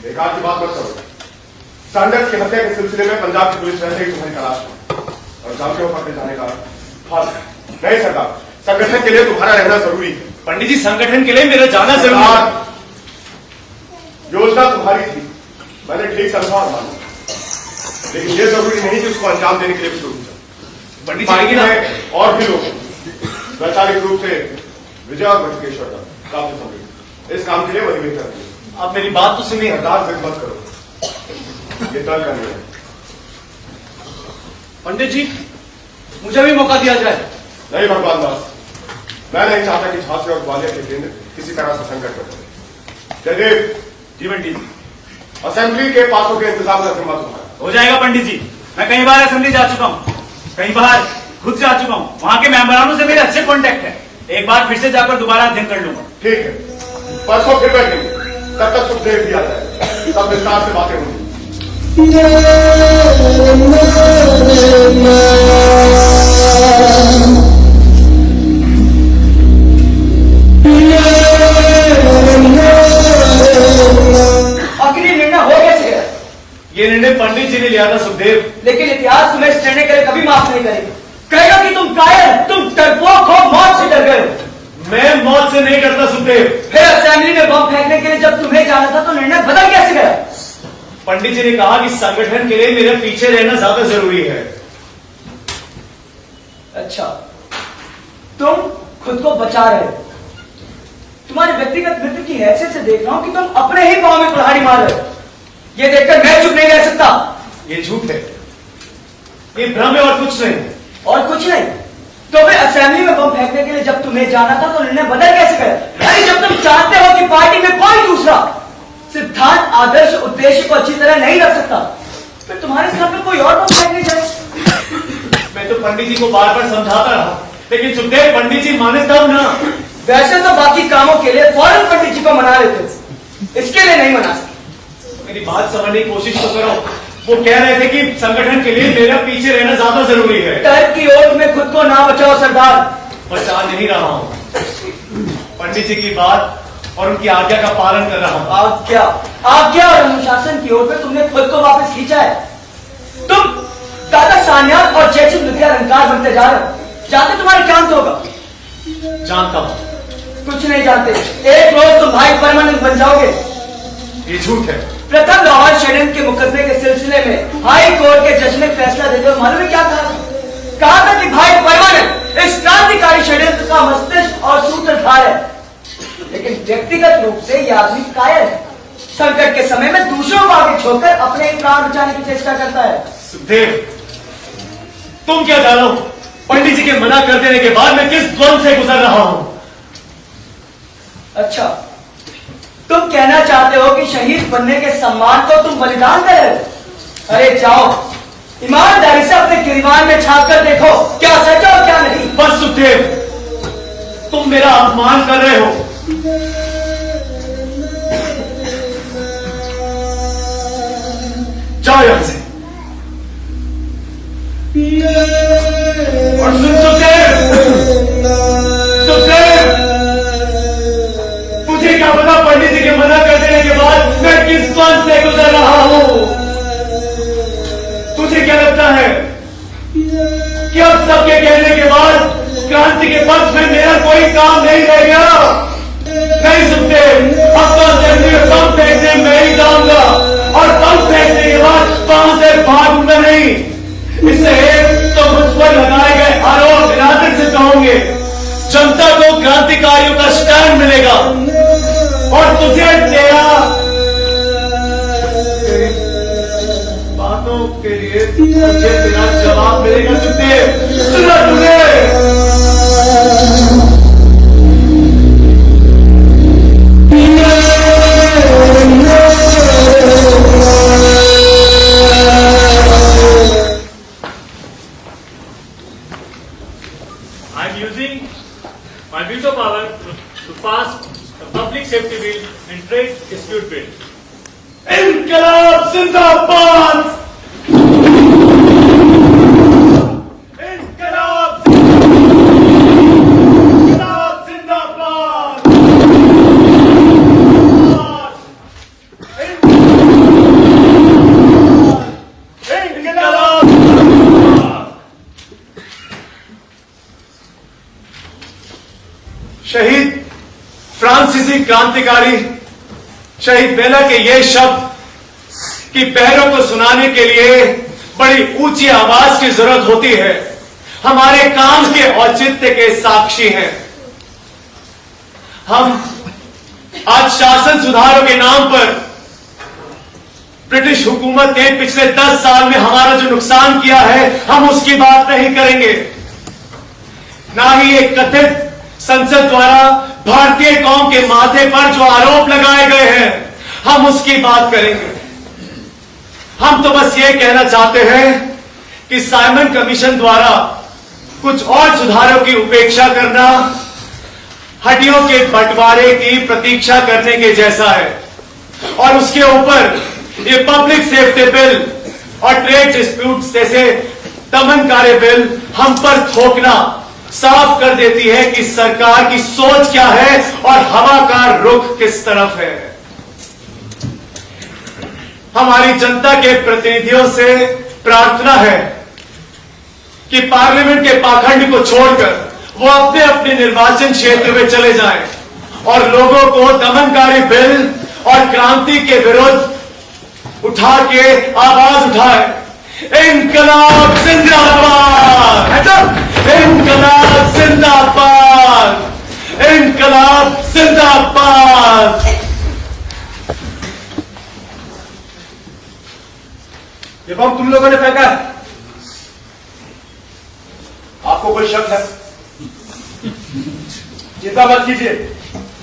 बेकार की बात मत करो। सैंडर्स की हत्या के सिलसिले में पंजाब की पुलिस वैसे ही तुम्हारी तलाश में और जाम के ऊपर ले जाने का हाल है। नहीं सरकार, संगठन के लिए तुम्हारा रहना जरूरी है। पंडित जी, संगठन के लिए मेरा जाना जरूरी है। योजना तुम्हारी थी, मैंने ठीक समझा और माना, लेकिन ये जरूरी नहीं कि उसको अंजाम देने के लिए भी जरूरी है। पंडित पार्टी जी, में और भी लोग वैचारिक रूप से विजय और बटुकेश्वर का काफी समझे इस काम के लिए वही बेहतर है। आप मेरी बात तो सुनिए। सरकार जिद मत करो, ये तय करनी है। पंडित जी, मुझे भी मौका दिया जाए। नहीं भगवान दास, मैं नहीं चाहता कि झांसी और ग्वालियर के केंद्र किसी तरह से संकट में पड़े। जयदेव जी पंडित जी। असेंबली के पासों के इंतजाम का जिम्मा तुम्हारा। हो जाएगा पंडित जी। मैं कई बार असेंबली जा चुका हूँ, कई बार खुद जा चुका हूँ, वहां के मेंबरानों से मेरे अच्छे कांटेक्ट है। एक बार फिर से जाकर दोबारा अध्ययन कर लूंगा। ठीक है, परसों फिर बैठेंगे, तब तक सुखदेव भी आ जाए, तब विस्तार से बातें होंगी। आखिर ये निर्णय हो कैसे गया? ये निर्णय पंडित जी ने लिया था सुखदेव। लेकिन इतिहास तुम्हें इस निर्णय के लिए कभी माफ नहीं करेगा। कहेगा कि तुम कायर, तुम डरपोक हो, मौत से डर गए हो। मैं मौत से नहीं डरता सुखदेव। फिर असेंबली में बम फेंकने के लिए जब तुम्हें जाना था तो निर्णय बदल कैसे गया? पंडित जी ने कहा कि संगठन के लिए मेरे पीछे रहना ज्यादा जरूरी है। अच्छा, तुम खुद को बचा रहे हो। तुम्हारे व्यक्तिगत मित्र की हैसियत से देख रहा हूं कि तुम अपने ही पांव में कुल्हाड़ी मार रहे हो। ये देखकर मैं चुप नहीं रह सकता। ये झूठ है, ये भ्रम है और कुछ नहीं। और कुछ नहीं तो फिर असेंबली में बम फेंकने के लिए जब तुम्हें जाना था तो निर्णय बदल कैसे गया? अरे जब तुम चाहते हो कि पार्टी में कोई दूसरा सिद्धांत, आदर्श, उद्देश्य को अच्छी तरह नहीं रख सकता, फिर तुम्हारे सामने कोई और बम फेंकने जाए। मैं तो पंडित जी को बार बार समझाता रहा, लेकिन सुखदेव पंडित जी माने तब ना। वैसे तो बाकी कामों के लिए फौरन पंडित जी को मना लेते, इसके लिए नहीं मना सकते। मेरी बात समझने की कोशिश तो करो। वो कह रहे थे कि संगठन के लिए मेरा पीछे रहना ज्यादा जरूरी है। डर की ओट में खुद को ना बचाओ सरदार। बचा नहीं रहा हूं, पंडित जी की बात और उनकी आज्ञा का पालन कर रहा हूं। आज्ञा और अनुशासन की ओर पे तुमने खुद को वापस खींचा है। तुम दादा सान्याल और जैसी विद्या अलंकार बनते जा रहे हो। जानते तुम्हारे क्या अंत होगा? जानता हूं। कुछ नहीं जानते। एक रोज तुम भाई परमानेंट बन जाओगे। ये झूठ है। प्रथम लाहौर षड्यंत्र के मुकदमे के सिलसिले में हाई कोर्ट के जज ने फैसला देते हुए मालूम है क्या कहा? कहा था कि भाई परमानेंट इस क्रांतिकारी षड्यंत्र का मस्तिष्क और सूत्रधार है, लेकिन व्यक्तिगत रूप से यह आदमी कायर है। संकट के समय में दूसरों को आगे छोड़कर अपने प्राण बचाने की चेष्टा करता है। सुखदेव, तुम क्या जानो पंडित जी के मना कर देने के बाद मैं किस द्वंद से गुजर रहा हूं। अच्छा, तुम कहना चाहते हो कि शहीद बनने के सम्मान को तुम बलिदान दे रहे हो? अरे जाओ, ईमानदारी से अपने गिरवान में झांक कर देखो क्या सच है और क्या नहीं। बस सुखदेव, तुम मेरा अपमान कर रहे हो। जाओ यहां से। और सुन सुखदेव, मुझे क्या पता पंडित जी के मना कर देने के बाद मैं किस द्वंद से गुजर रहा हूं। तुझे क्या लगता है कि अब सबके कहने के बाद क्रांति के पक्ष में मेरा कोई काम नहीं रह गया? नहीं सुखदेव, अब तो असेंबली में बम फेंकने मैं ही जाऊंगा और बम फेंकने के बाद वहां से भागूंगा नहीं। इससे एक तो मुझ पर लगाए गए आरोप निराधार सिद्ध होंगे, जनता को क्रांतिकारियों का स्टैंड मिलेगा और तुझे तेरा तुझे तेरा जवाब मिलेगा सुखदेव। सुना तूने? I am using my veto power to pass the Public Safety Bill and Trade Dispute Bill. इनकलाब जिंदाबाद। इनकलाब जिंदाबाद। इनकलाब शहीद फ्रांसीसी क्रांतिकारी शहीद बेला के ये शब्द कि पैरों को सुनाने के लिए बड़ी ऊंची आवाज की जरूरत होती है, हमारे काम के औचित्य के साक्षी हैं। हम आज शासन सुधारों के नाम पर ब्रिटिश हुकूमत ने पिछले 10 साल में हमारा जो नुकसान किया है, हम उसकी बात नहीं करेंगे। ना ही एक कथित संसद द्वारा भारतीय कौम के माथे पर जो आरोप लगाए गए हैं, हम उसकी बात करेंगे। हम तो बस ये कहना चाहते हैं कि साइमन कमीशन द्वारा कुछ और सुधारों की उपेक्षा करना हड्डियों के बंटवारे की प्रतीक्षा करने के जैसा है, और उसके ऊपर ये पब्लिक सेफ्टी बिल और ट्रेड डिस्प्यूट्स जैसे दमनकारी बिल हम पर थोपना साफ कर देती है कि सरकार की सोच क्या है और हवा का रुख किस तरफ है। हमारी जनता के प्रतिनिधियों से प्रार्थना है कि पार्लियामेंट के पाखंड को छोड़कर वो अपने अपने निर्वाचन क्षेत्र में चले जाएं और लोगों को दमनकारी बिल और क्रांति के विरुद्ध उठा के आवाज उठाए। इनकलाब जिंदाबाद! इनकलाब जिंदाबाद! इनकलाब जिंदाबाद! ये बम तुम लोगों ने फेंका है? आपको कोई शक है? चिंता मत कीजिए,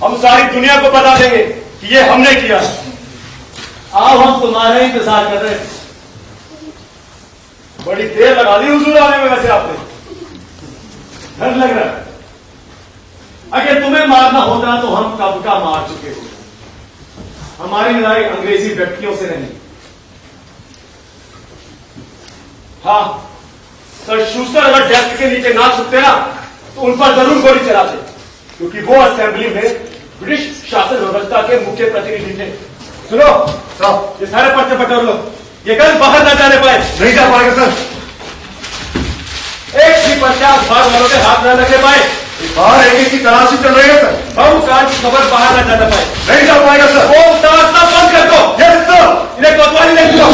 हम सारी दुनिया को बता देंगे कि ये हमने किया। आओ, हम तुम्हारा इंतजार कर रहे हैं। बड़ी देर लगा दी हुजूर आने में वैसे आपने। डर लग रहा है। अगर तुम्हें मारना होता तो हम कब का मार चुके होते। हमारी लड़ाई अंग्रेजी व्यक्तियों से नहीं। हाँ, सर शूस्टर अगर डेस्क के नीचे ना छुपते ना तो उन पर जरूर गोली चलाते, क्योंकि वो असेंबली में ब्रिटिश शासन व्यवस्था के मुख्य प्रतिनिधि थे। सुनो साहब, ये सारे पर्चे बटोर लो, ये कल बाहर ना जाने पाए। नहीं जा पाएगा सर। एक भी पर्चा अखबार वालों के हाथ न लगने पाए। बाहर एक की तलाशी चल रही है सर। हम काज की खबर बाहर न जाना पाए। नहीं जा पाएगा सर। वो तारना बंद कर दो। Yes sir. इन्हें कोतवाली लिख दो।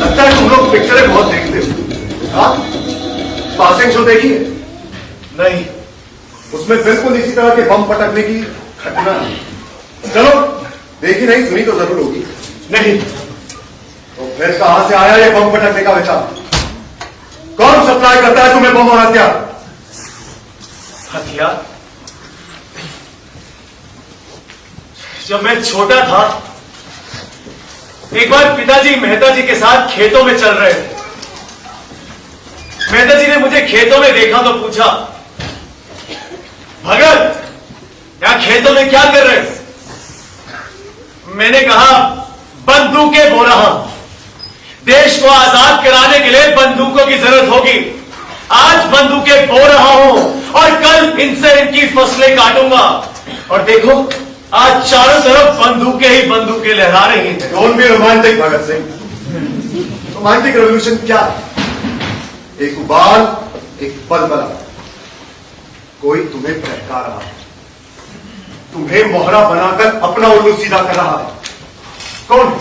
लगता है तुम लोग पिक्चरें बहुत देखते हो। हाँ, पासिंग शो देखी है? नहीं, उसमें बिल्कुल इसी तरह के बम पटकने की घटना है। चलो, देखी नहीं सुनी तो जरूर होगी। नहीं तो फिर कहां से आया ये बम पटकने का विचार? कौन सप्लाई करता है तुम्हें बम और हथियार? हथियार? जब मैं छोटा था, एक बार पिताजी मेहता जी के साथ खेतों में चल रहे थे। मेहता जी ने मुझे खेतों में देखा तो पूछा, भगत यहां खेतों में क्या कर रहे? मैंने कहा, बंदूकें बो रहा हूं। देश को आजाद कराने के लिए बंदूकों की जरूरत होगी। आज बंदूकें बो रहा हूं और कल इनसे इनकी फसलें काटूंगा। और देखो, आज चारों तरफ बंदूकें ही बंदूकें लहरा रही हैं। Don't be romantic Bhagat Singh. Romantic revolution क्या है? एक उबाल, एक बलबला, कोई तुम्हें बहका रहा है। तुम्हें मोहरा बनाकर अपना उल्लू सीधा कर रहा है। कौन है?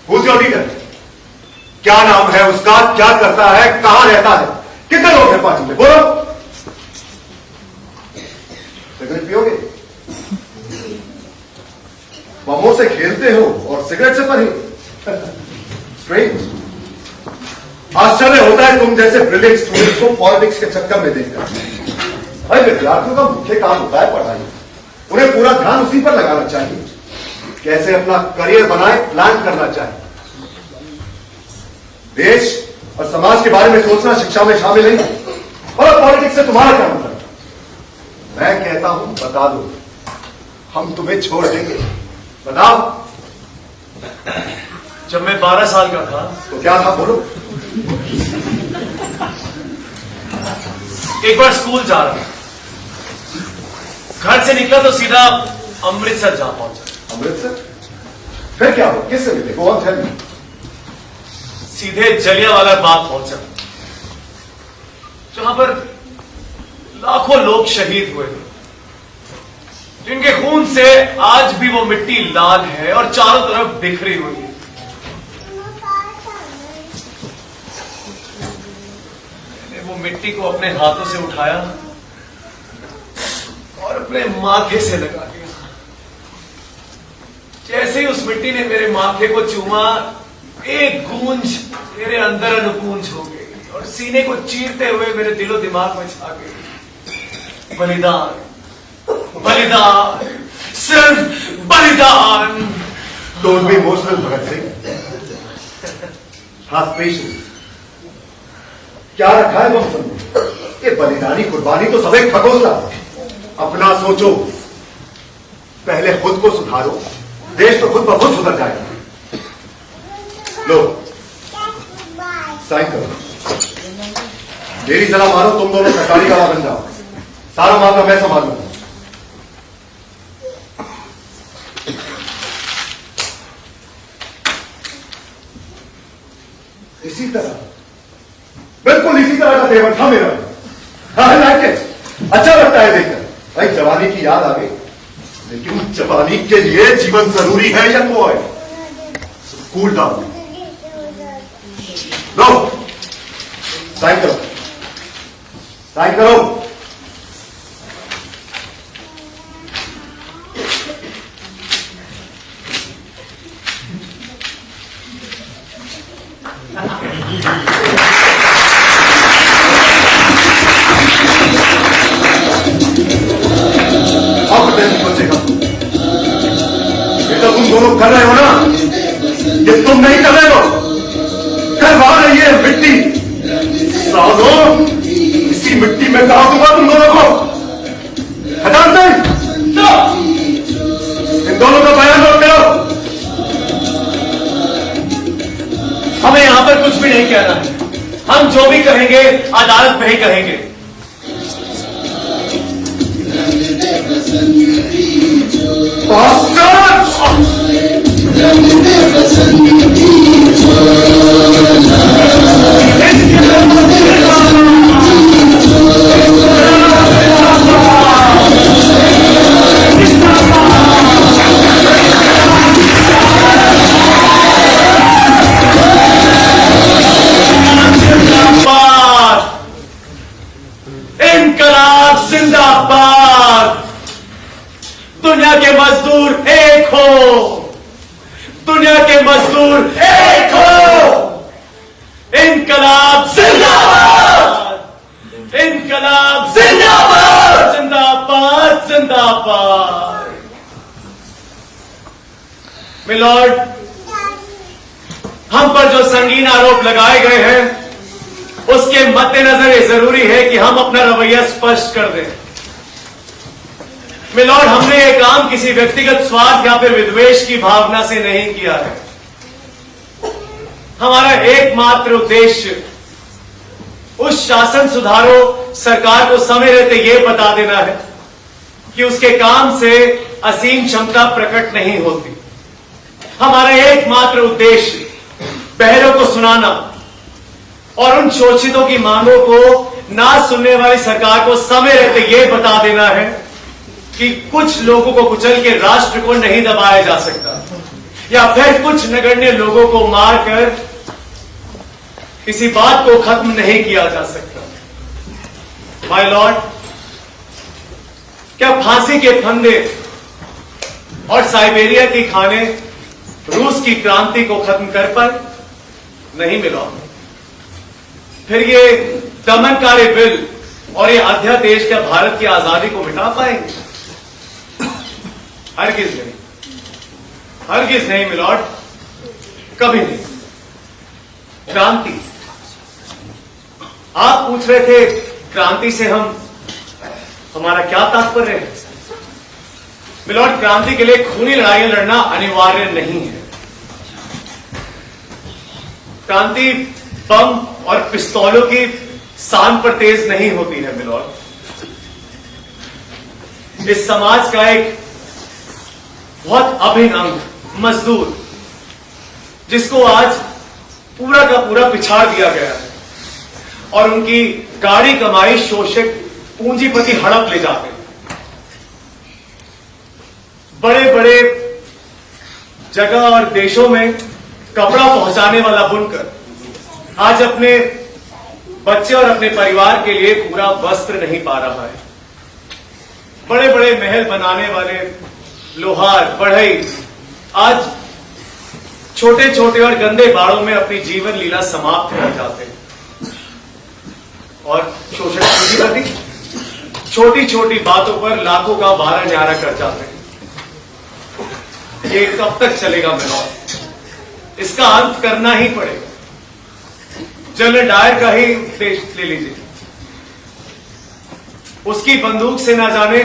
Who's your leader? क्या नाम है उसका, क्या करता है, कहां रहता है, कितने लोग हैं पार्टी में, बोलो। सिगरेट पियोगे? बमों से खेलते हो और सिगरेट से परहेज। स्ट्रेंज। आश्चर्य होता है तुम जैसे ब्रिलियंट स्टूडेंट को पॉलिटिक्स के चक्कर में देखकर। भाई विद्यार्थियों का मुख्य काम होता है पढ़ाई, उन्हें पूरा ध्यान उसी पर लगाना चाहिए। कैसे अपना करियर बनाए, प्लान करना चाहिए। देश और समाज के बारे में सोचना शिक्षा में शामिल नहीं है। और पॉलिटिक्स से तुम्हारा क्या मतलब? मैं कहता हूं बता दो, हम तुम्हें छोड़ देंगे। बताओ। जब मैं 12 साल का था तो क्या था, बोलो। एक बार स्कूल जा रहा था, घर से निकला तो सीधा अमृतसर जा पहुंचा। अमृतसर? फिर क्या हो, किससे मिले? Go on tell me. सीधे जलियांवाला बाग पहुंचा, जहां पर लाखों लोग शहीद हुए, जिनके खून से आज भी वो मिट्टी लाल है और चारों तरफ बिखरी हुई है। मैंने वो मिट्टी को अपने हाथों से उठाया और अपने माथे से लगा दिया। जैसे ही उस मिट्टी ने मेरे माथे को चूमा, एक गूंज मेरे अंदर अनुगूंज हो गई और सीने को चीरते हुए मेरे दिलो दिमाग में छा गई। बलिदान, बलिदान, सिर्फ बलिदान। Don't be emotional Bhagat Singh, have patience. क्या रखा है तुम सब? ये बलिदानी कुर्बानी तो सब एक खगोला। अपना सोचो, पहले खुद को सुधारो, देश तो खुद ब खुद सुधर जाएगा। लो साइन करो, मेरी सलाह मारो, तुम दोनों सरकारी गवाह बन जाओ। सारा मामला मैं संभालूंगा। इसी तरह, बिल्कुल इसी तरह का तेवर था मेरा। आई लाइक इट, अच्छा लगता है देखकर। भाई जवानी की याद आ गई, लेकिन जवानी के लिए जीवन जरूरी है या बॉय? Cool down. लो साइन करो, साइन करो। अब टेंशन बचेगा। ये तो तुम दोनों कर रहे हो ना, ये तुम नहीं कर रहे हो, करवा रही है मिट्टी। सालों इसी मिट्टी में कहा दूंगा तुम दोनों को। हटा दे इन दोनों का बयान नोट करो। हमें यहां पर कुछ भी नहीं कहना है, हम जो भी कहेंगे अदालत में ही कहेंगे। इंकलाब जिंदाबाद। दुनिया के मजदूर एक हो, दुनिया के मजदूर एक हो। इंकलाब जिंदाबाद, इंकलाब जिंदाबाद, जिंदाबाद जिंदाबाद। मिलॉर्ड, हम पर जो संगीन आरोप लगाए गए हैं, उसके मद्देनजर ये जरूरी है कि हम अपना रवैया स्पष्ट कर दें। मिलॉर्ड, हमने ये काम किसी व्यक्तिगत स्वार्थ या फिर विद्वेष की भावना से नहीं किया है। हमारा एकमात्र उद्देश्य उस शासन सुधारो सरकार को समय रहते यह बता देना है कि उसके काम से असीम क्षमता प्रकट नहीं होती। हमारा एकमात्र उद्देश्य बहरों को सुनाना और उन शोषितों की मांगों को ना सुनने वाली सरकार को समय रहते यह बता देना है कि कुछ लोगों को कुचल के राष्ट्र को नहीं दबाया जा सकता, या फिर कुछ नगण्य लोगों को मारकर किसी बात को खत्म नहीं किया जा सकता। माय लॉर्ड, क्या फांसी के फंदे और साइबेरिया की खाने रूस की क्रांति को खत्म कर पाए? नहीं मिला। फिर ये दमनकारी बिल और ये अध्यादेश क्या भारत की आजादी को मिटा पाएंगे? हरगिज नहीं, हरगिज नहीं मिलॉर्ड, कभी नहीं। क्रांति, आप पूछ रहे थे क्रांति से हमारा क्या तात्पर्य है? मिलॉर्ड, क्रांति के लिए खूनी लड़ाइयां लड़ना अनिवार्य नहीं है। क्रांति बम और पिस्तौलों की शान पर तेज नहीं होती है मिलॉर्ड। इस समाज का एक बहुत अभिन्न अंग, मजदूर, जिसको आज पूरा का पूरा पिछाड़ दिया गया है और उनकी गाड़ी कमाई शोषक पूंजीपति हड़प ले जाते हैं। बड़े बड़े जगह और देशों में कपड़ा पहुंचाने वाला बुनकर आज अपने बच्चे और अपने परिवार के लिए पूरा वस्त्र नहीं पा रहा है। बड़े बड़े महल बनाने वाले लोहार, बढ़ई आज छोटे छोटे और गंदे बाड़ों में अपनी जीवन लीला समाप्त कर जाते हैं। और शोषक पूंजीपति छोटी छोटी बातों पर लाखों का बारह न्यारा कर जाते हैं। ये कब तक चलेगा मिलॉर्ड? इसका अंत करना ही पड़ेगा। जनरल डायर का ही देश ले लीजिए, उसकी बंदूक से ना जाने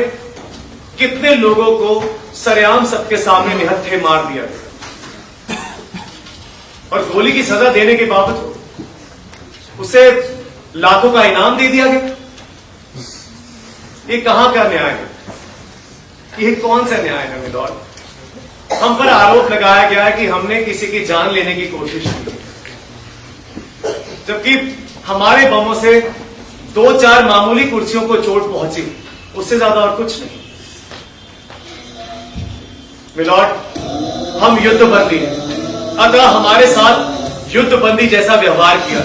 कितने लोगों को सरेआम सबके सामने निहत्थे मार दिया गया और गोली की सजा देने के बावजूद उसे लाखों का इनाम दे दिया गया। ये कहां का न्याय है? ये कौन सा न्याय है मिलॉर्ड? हम पर आरोप लगाया गया है कि हमने किसी की जान लेने की कोशिश की, जबकि हमारे बमों से 2-4 मामूली कुर्सियों को चोट पहुंची, उससे ज्यादा और कुछ नहीं। मिलॉर्ड, हम युद्धबंदी हैं, अतः हमारे साथ युद्धबंदी जैसा व्यवहार किया।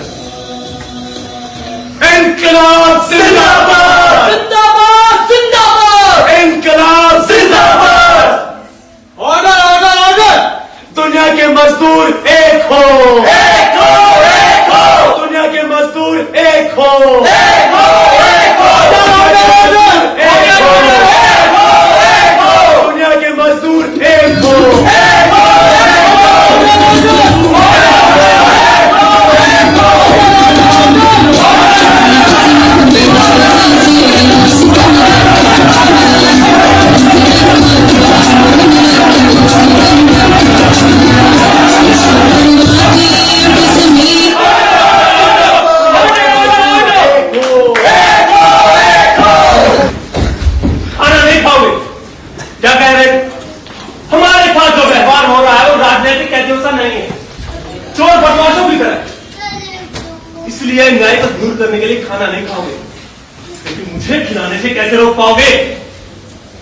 इनकलाब जिंदाबाद! जिंदाबाद जिंदाबाद! इनकलाब जिंदाबाद! Order order order! दुनिया के मजदूर एक हो! एक हो एक हो! दुनिया के मजदूर एक हो! एक हो एक हो! Order order! एक हो! एक हो एक हो! दुनिया के मजदूर एक हो! एक हो खाना नहीं खाओगे? क्या कह रहे? हमारे साथ जो व्यवहार हो रहा है वो राजनीतिक कैदियों सा नहीं है, चोर बदमाशों की तरह। इसलिए न्याय को दूर करने के लिए खाना नहीं खाओगे, लेकिन मुझे खिलाने से कैसे रोक पाओगे?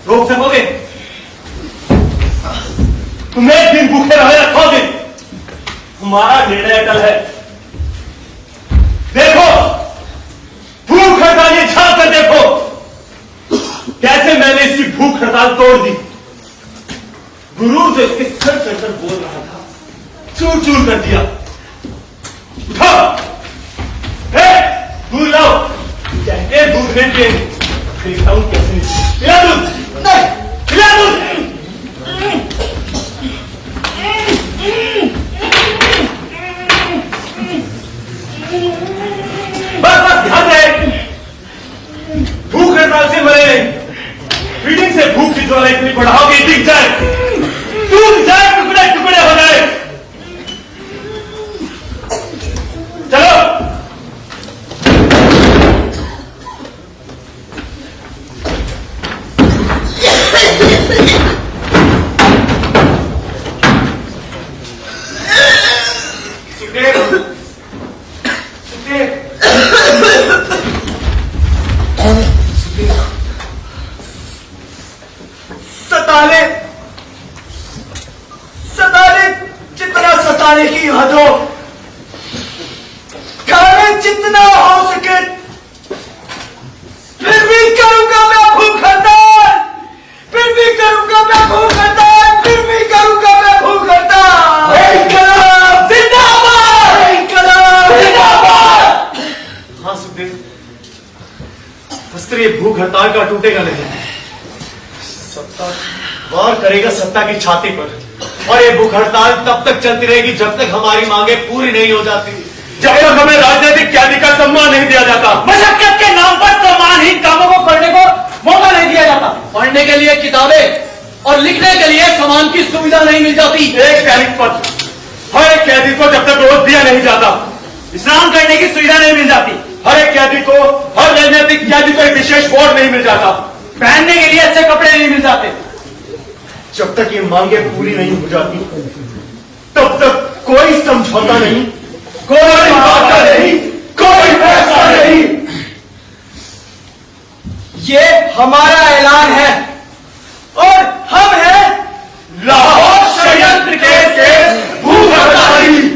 रोक सकोगे? तुम एक दिन भूखे रहे रखोगे। हमारा निर्णय अटल है। देखो, भूख हड़ताल ये झांक कर देखो कैसे मैंने इसकी भूख हड़ताल तोड़ दी। गुरूर जो इसके सर चढ़कर बोल रहा था, चूर चूर कर दिया। उठाओ, दूध लाओ। कहते दूध नहीं पिएंगे, दिखाऊं कैसे नहीं। पिला दूध, पिला दूध। बस बस ध्यान रहे, भूख हड़ताल से मरे नहीं, फीडिंग से भूख की ज्वाला इतनी बढ़ाओगे दिख जाए, टूट जाए, टुकड़े टुकड़े हो जाए। चलो सुखदेव, सुखदेव, दिन ये भूख हड़ताल का टूटेगा नहीं। सत्ता वार करेगा सत्ता की छाती पर, और ये भूख हड़ताल तब तक चलती रहेगी जब तक हमारी मांगे पूरी नहीं हो जाती, जब तक हमें राजनीतिक कैदी का सम्मान नहीं दिया जाता, मशक्कत के नाम पर सम्मानहीन कामों को करने को मौका नहीं दिया जाता, पढ़ने के लिए किताबें और लिखने के लिए सामान की सुविधा नहीं मिल जाती। एक सैनिक पद हर एक कैदी को जब तक रोज दिया नहीं जाता, विश्राम करने की सुविधा नहीं मिल जाती, हर एक कैदी को, हर राजनीतिक कैदी को एक विशेष वोट नहीं मिल जाता, पहनने के लिए अच्छे कपड़े नहीं मिल जाते, जब तक ये मांगे पूरी नहीं हो जाती तब तक कोई समझौता नहीं, कोई वादा नहीं, कोई फैसला नहीं। ये हमारा ऐलान है और हम हैं लाहौर षड्यंत्र के भूख हड़ताली।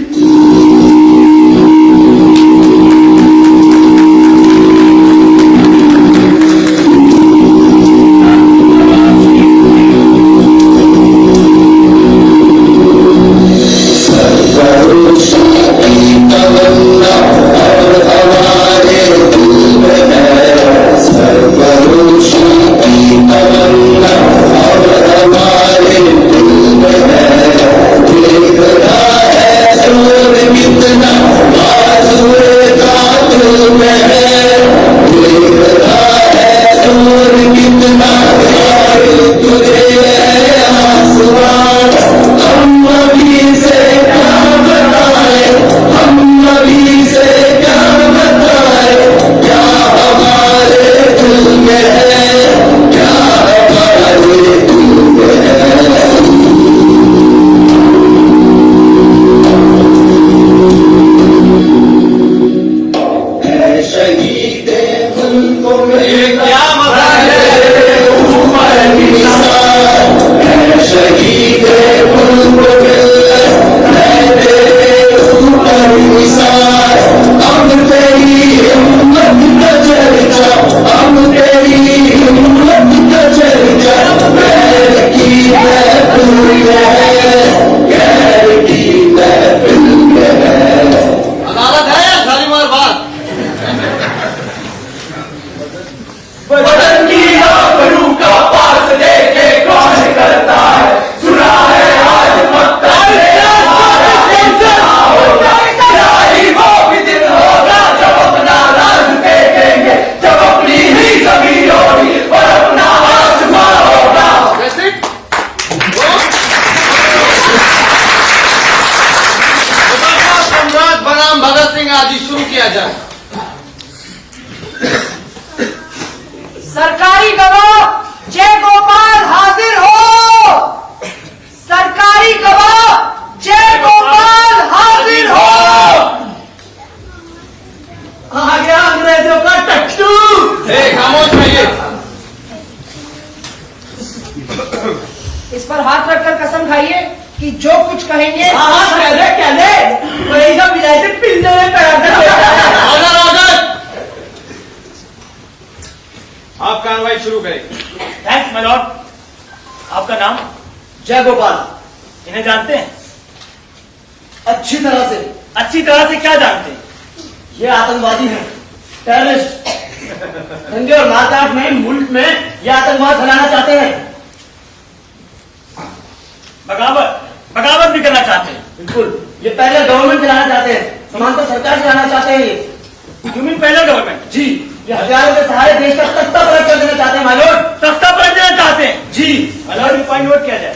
सरकारी गवाह जय गोपाल हाजिर हो। सरकारी गवाह जय गोपाल हाजिर हो। आ गया अंग्रेजों का टट्टू। खामोश रहिए। इस पर हाथ रखकर कसम खाइए कि जो कुछ कहेंगे हाथ क्या ले वही का मिलाए पिंजरे में ऑर्डर ऑर्डर, आप कार्रवाई शुरू करें। Thanks my Lord. आपका नाम? जय गोपाल। इन्हें जानते हैं? अच्छी तरह से। अच्छी तरह से क्या जानते हैं? ये आतंकवादी हैं, टेररिस्ट। दंगे और मारकाट में मुल्क में ये आतंकवाद फैलाना चाहते हैं। बगावत भी करना चाहते हैं। बिल्कुल, ये पहले गवर्नमेंट चलाना चाहते हैं, समांतर सरकार चलाना चाहते हैं। ये यू मीन पहला गवर्नमेंट? जी, ये हथियारों के सहारे देश का तख्ता पलट कर देना चाहते हैं माय लॉर्ड। तख्ता पलट देना चाहते हैं? जी माय लॉर्ड, पॉइंट नोट किया जाए।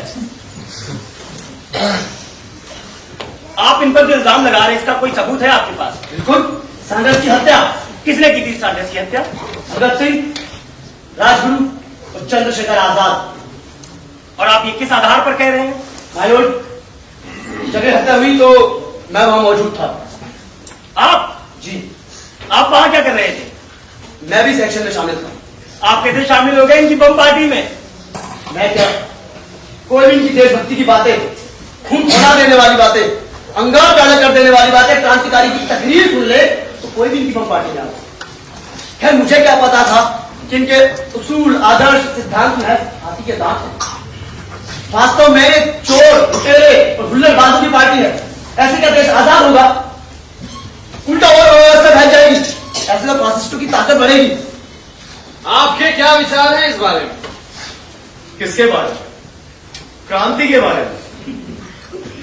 आप इन पर जो इल्जाम लगा रहे हैं इसका कोई सबूत है आपके पास? बिल्कुल। सैंडर्स की हत्या किसने की थी? सैंडर्स की हत्या? भगत सिंह, राजगुरु और चंद्रशेखर आजाद। और आप ये किस आधार पर कह रहे हैं? माय लॉर्ड, जगह हत्या हुई तो मैं वहां मौजूद था। आप? जी। आप वहां क्या कर रहे थे? मैं भी सेक्शन में शामिल था। आप कैसे शामिल हो गए इनकी बम पार्टी में? मैं क्या, कोई भी इनकी देशभक्ति की बातें, खून खौला देने वाली बातें, अंगार पैदा कर देने वाली बातें, क्रांतिकारी की तकरीर सुन ले तो कोई भी इनकी बम पार्टी ना हो। खैर मुझे क्या पता था कि इनके उसूल, आदर्श, सिद्धांत महज हाथी के दांत हैं। वास्तव में चोर, लुटेरे और हुल्लड़बाजों की पार्टी है। ऐसे क्या देश आजाद होगा? उल्टा और व्यवस्था फैल जाएगी। ऐसे तो फासिस्टों की ताकत बढ़ेगी। आपके क्या विचार हैं इस बारे में? किसके बारे में? क्रांति के बारे में।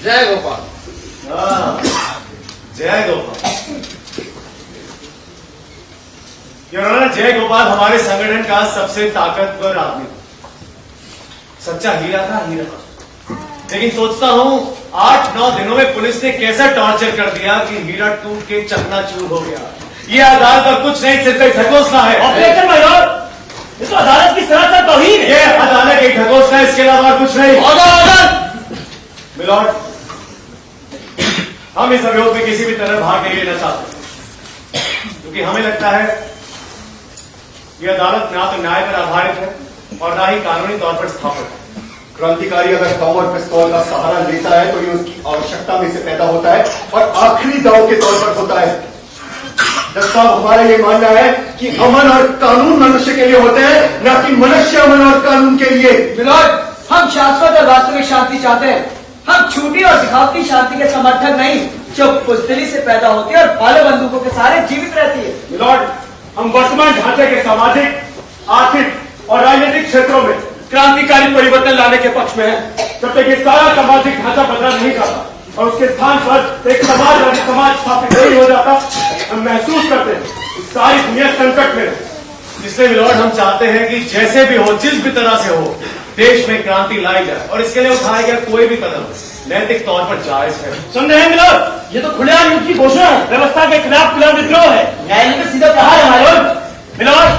जय गोपाल। हाँ, जय गोपाल। जय गोपाल हमारे संगठन का सबसे ताकतवर आदमी था। सच्चा हीरा था, हीरा। लेकिन सोचता हूं 8-9 दिनों में पुलिस ने कैसा टॉर्चर कर दिया कि हीरा टूट के चकनाचूर हो गया। ये अदालत का कुछ नहीं, सिर्फ एक ढकोसला है। ऑब्जेक्शन माय लॉर्ड, ये तो अदालत की सरासर तौहीन है। ये अदालत एक ढकोसला है, इसके अलावा कुछ नहीं। मिलॉर्ड, हम इस अभियोग में किसी भी तरह भाग नहीं लेना चाहते, क्योंकि हमें लगता है यह अदालत ना तो न्याय पर आधारित है और ना ही कानूनी तौर पर स्थापित है। क्रांतिकारी अगर दाव और पिस्तौल का सहारा लेता है तो ये उसकी आवश्यकता में से पैदा होता है और आखिरी दाव के तौर पर होता है। जज साहब, हमारा ये मानना है कि अमन और कानून मनुष्य के लिए होते हैं, ना कि मनुष्य अमन और कानून के लिए। मिलॉर्ड, हम शाश्वत और वास्तविक शांति चाहते हैं। हम छूटी और दिखावटी शांति के समर्थक नहीं, जो बुजदिली से पैदा होती है और भाले बंदूकों के सहारे जीवित रहती है। मिलॉर्ड, हम वर्तमान ढांचे के सामाजिक, आर्थिक और राजनीतिक क्षेत्रों में क्रांतिकारी परिवर्तन लाने के पक्ष में हैं। जब तक ये सारा सामाजिक ढांचा बदला नहीं जाता और उसके स्थान पर एक समाजवादी समाज स्थापित नहीं हो जाता, हम महसूस करते हैं कि सारी दुनिया संकट में है। इसलिए मिलॉर्ड, हम चाहते हैं कि जैसे भी हो, जिस भी तरह से हो, देश में क्रांति लाई जाए और इसके लिए उठाया गया कोई भी कदम नैतिक तौर पर जायज है। सुन रहे हैं मिलॉर्ड, ये तो खुलेआम युद्ध की घोषणा है, व्यवस्था के खिलाफ खुला विद्रोह है। न्यायालय में सीधा कहा कहा है है हमारे लोग। मिलॉर्ड,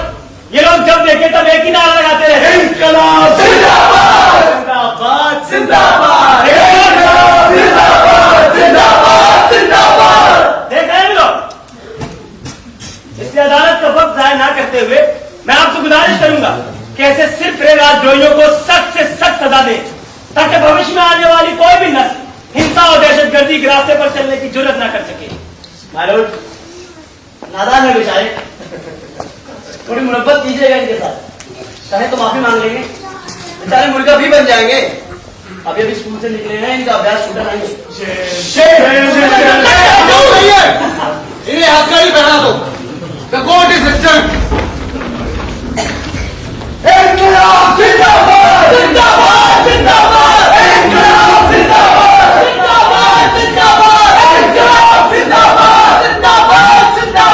ये लोग जब देखे तब एक ही नारा लगाते रहे, इनकलाब जिंदाबाद, जिंदाबाद, जिंदाबाद, इनकलाब जिंदाबाद, जिंदाबाद, जिंदाबाद। देख रहे हैं मिलॉर्ड, इसलिए अदालत का वक्त जाया ना करते हुए मैं आपसे गुजारिश करूंगा कि ऐसे सिर्फ राजद्रोहियों को सख्त से सख्त सजा दें, ताकि भविष्य में आने वाली कोई भी नस्ल हिंसा और दहशतगर्दी के रास्ते पर चलने की जुर्रत ना कर सके। मालूम, नादान है बेचारे, थोड़ी मुरब्बत कीजिएगा इनके साथ, चाहे तो माफी मांग लेंगे। बेचारे मुर्गा भी बन जाएंगे। अभी अभी स्कूल से निकले हैं, इनका अभ्यास छूटा नहीं है। इन्हें हथकड़ी पहना दो। The court is adjourned. जिंदाबाद, जिंदाबाद, जिंदाबाद, जिंदाबाद, जिंदाबाद, जिंदाबाद, जिंदाबाद, जिंदाबाद, जिंदाबाद,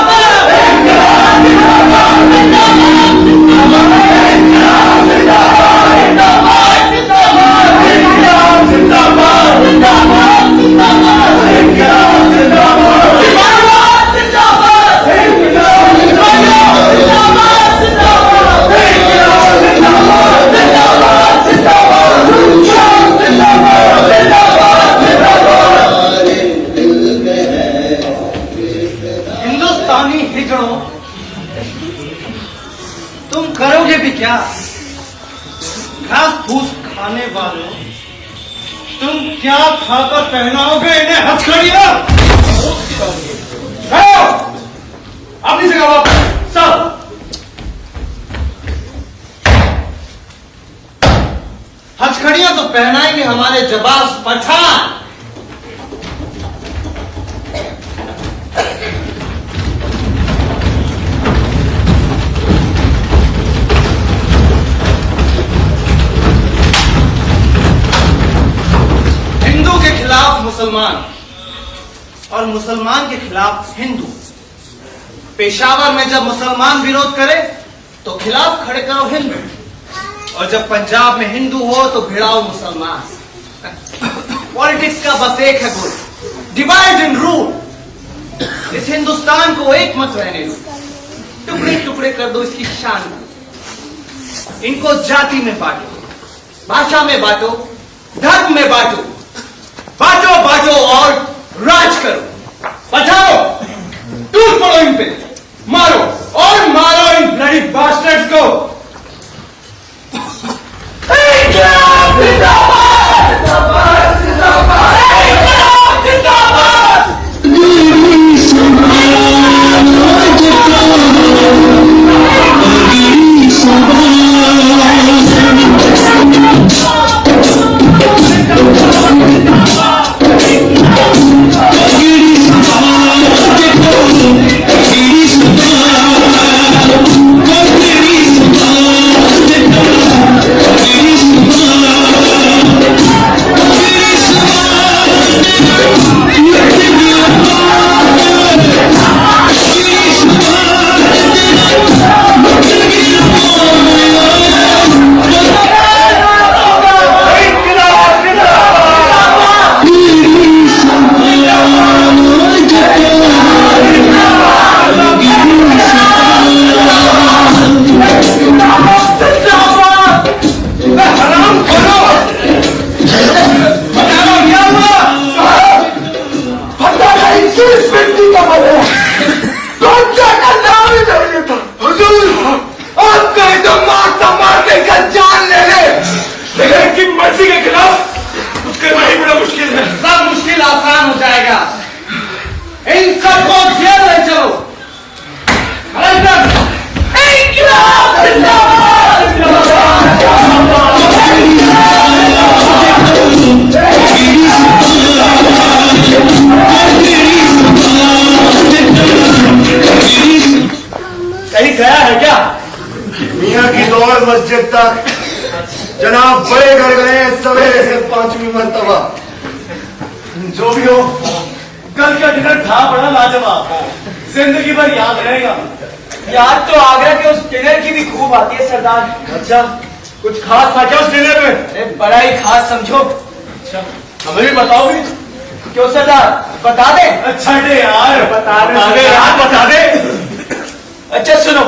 हिंदुस्तानी हिजड़ों, तुम करोगे भी क्या? घास फूस खाने वालों, तुम क्या खाकर पहनाओगे इन्हें हथकड़ियां? अपनी जगह वापस सब। हथकड़ियां तो पहनाएंगे हमारे जबास पठान। हिंदू के खिलाफ मुसलमान और मुसलमान के खिलाफ हिंदू। पेशावर में जब मुसलमान विरोध करे तो खिलाफ खड़े करो हिंदू, और जब पंजाब में हिंदू हो तो भिड़ाओ मुसलमान। पॉलिटिक्स का बस एक है गोल, डिवाइड एंड रूल। इस हिंदुस्तान को एक मत रहने दो, टुकड़े टुकड़े कर दो इसकी शान को। इनको जाति में बांटो, भाषा में बांटो, धर्म में बांटो, बांटो बांटो और राज करो। बचाओ, टूट पड़ो इन पे, मारो और मारो इन ब्लडी बास्टर्ड्स को। जिंदाबाद, जिंदाबाद, जिंदाबाद, जिंदाबाद, जिंदाबाद। कहीं गया है क्या? मियाँ की दौड़ मस्जिद तक। जनाब बड़े घर गए सवेरे से 5वीं मर्तबा। जो भी हो, कल का डिनर था बड़ा लाजवाब, जिंदगी भर याद रहेगा। याद तो आगरा के उस डिनर की भी खूब आती है सरदार। अच्छा, कुछ खास था क्या उस डिनर में? अरे बड़ा ही खास समझो। अच्छा, हमें भी बताओगे? क्यों सरदार, बता दे? अच्छा दे यार, बता दे यार, बता दे। अच्छा सुनो,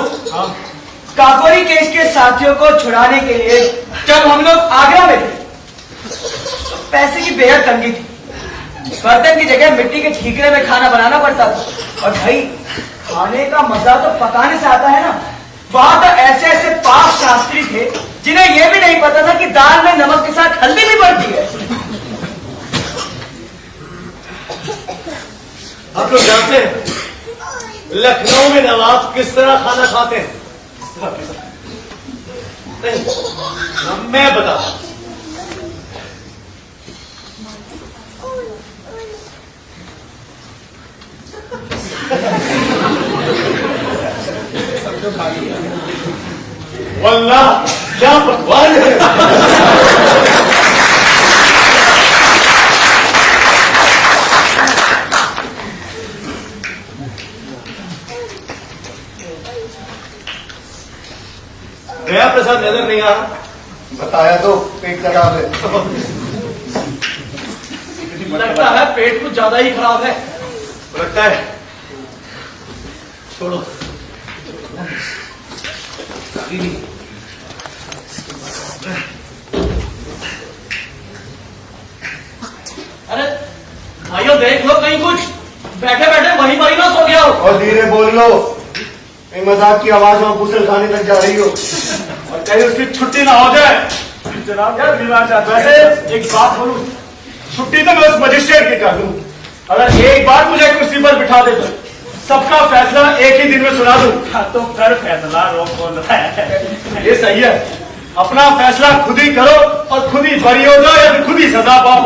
काकोरी केस के साथियों को छुड़ाने के लिए जब हम लोग आगरा में थे, पैसे की बेहद तंगी थी। बर्तन की जगह मिट्टी के ठीकरे में खाना बनाना पड़ता था। और भाई खाने का मजा तो पकाने से आता है ना। वहां तो ऐसे ऐसे पाक शास्त्री थे जिन्हें यह भी नहीं पता था कि दाल में नमक के साथ हल्दी भी पड़ती है। आप लोग जानते हैं लखनऊ में नवाब किस तरह खाना खाते हैं? नहीं, मैं बता। वल्लाह क्या पकवान है। गया प्रसाद नजर नहीं आ रहा। बताया तो पेट खराब है। लगता है पेट कुछ ज्यादा ही खराब है। लगता है छोड़ो। अरे भाइयों देख लो कहीं कुछ बैठे बैठे वहीं ना सो गया हो। और धीरे बोल लो, इन मजाक की आवाज में गुसल खाने तक जा रही हो। और कहीं उसकी छुट्टी ना हो जाए। जनाब यार बीमार चाहता वैसे एक बात बोलूं, छुट्टी तो मैं उस मजिस्ट्रेट की कर दूं, अगर एक बार मुझे कुर्सी पर बिठा दे तो सबका फैसला एक ही दिन में सुना दूं। तो कर फैसला, रोक कौन रहा है? ये सही है, अपना फैसला खुद ही करो और खुद ही बरी हो जाओ या फिर खुद ही सजा पाओ।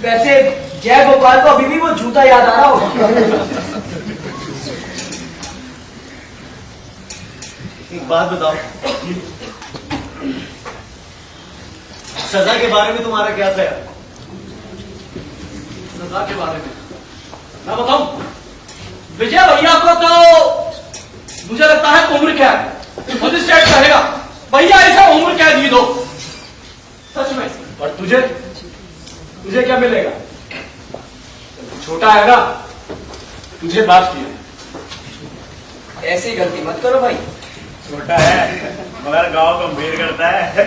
वैसे जय गोपाल को अभी भी वो जूता याद आ रहा होगा। एक बात बताओ, सजा के बारे में तुम्हारा क्या था? सजा के बारे में मैं बताऊं, विजय भैया को तो मुझे लगता है उम्र कैद खुद स्टेट करेगा। भैया ऐसा उम्र कैद ही दो सच में। और तुझे तुझे क्या मिलेगा? छोटा है ना, तुझे माफ किया। ऐसी गलती मत करो भाई। छोटा है मगर गांव गंभीर करता है।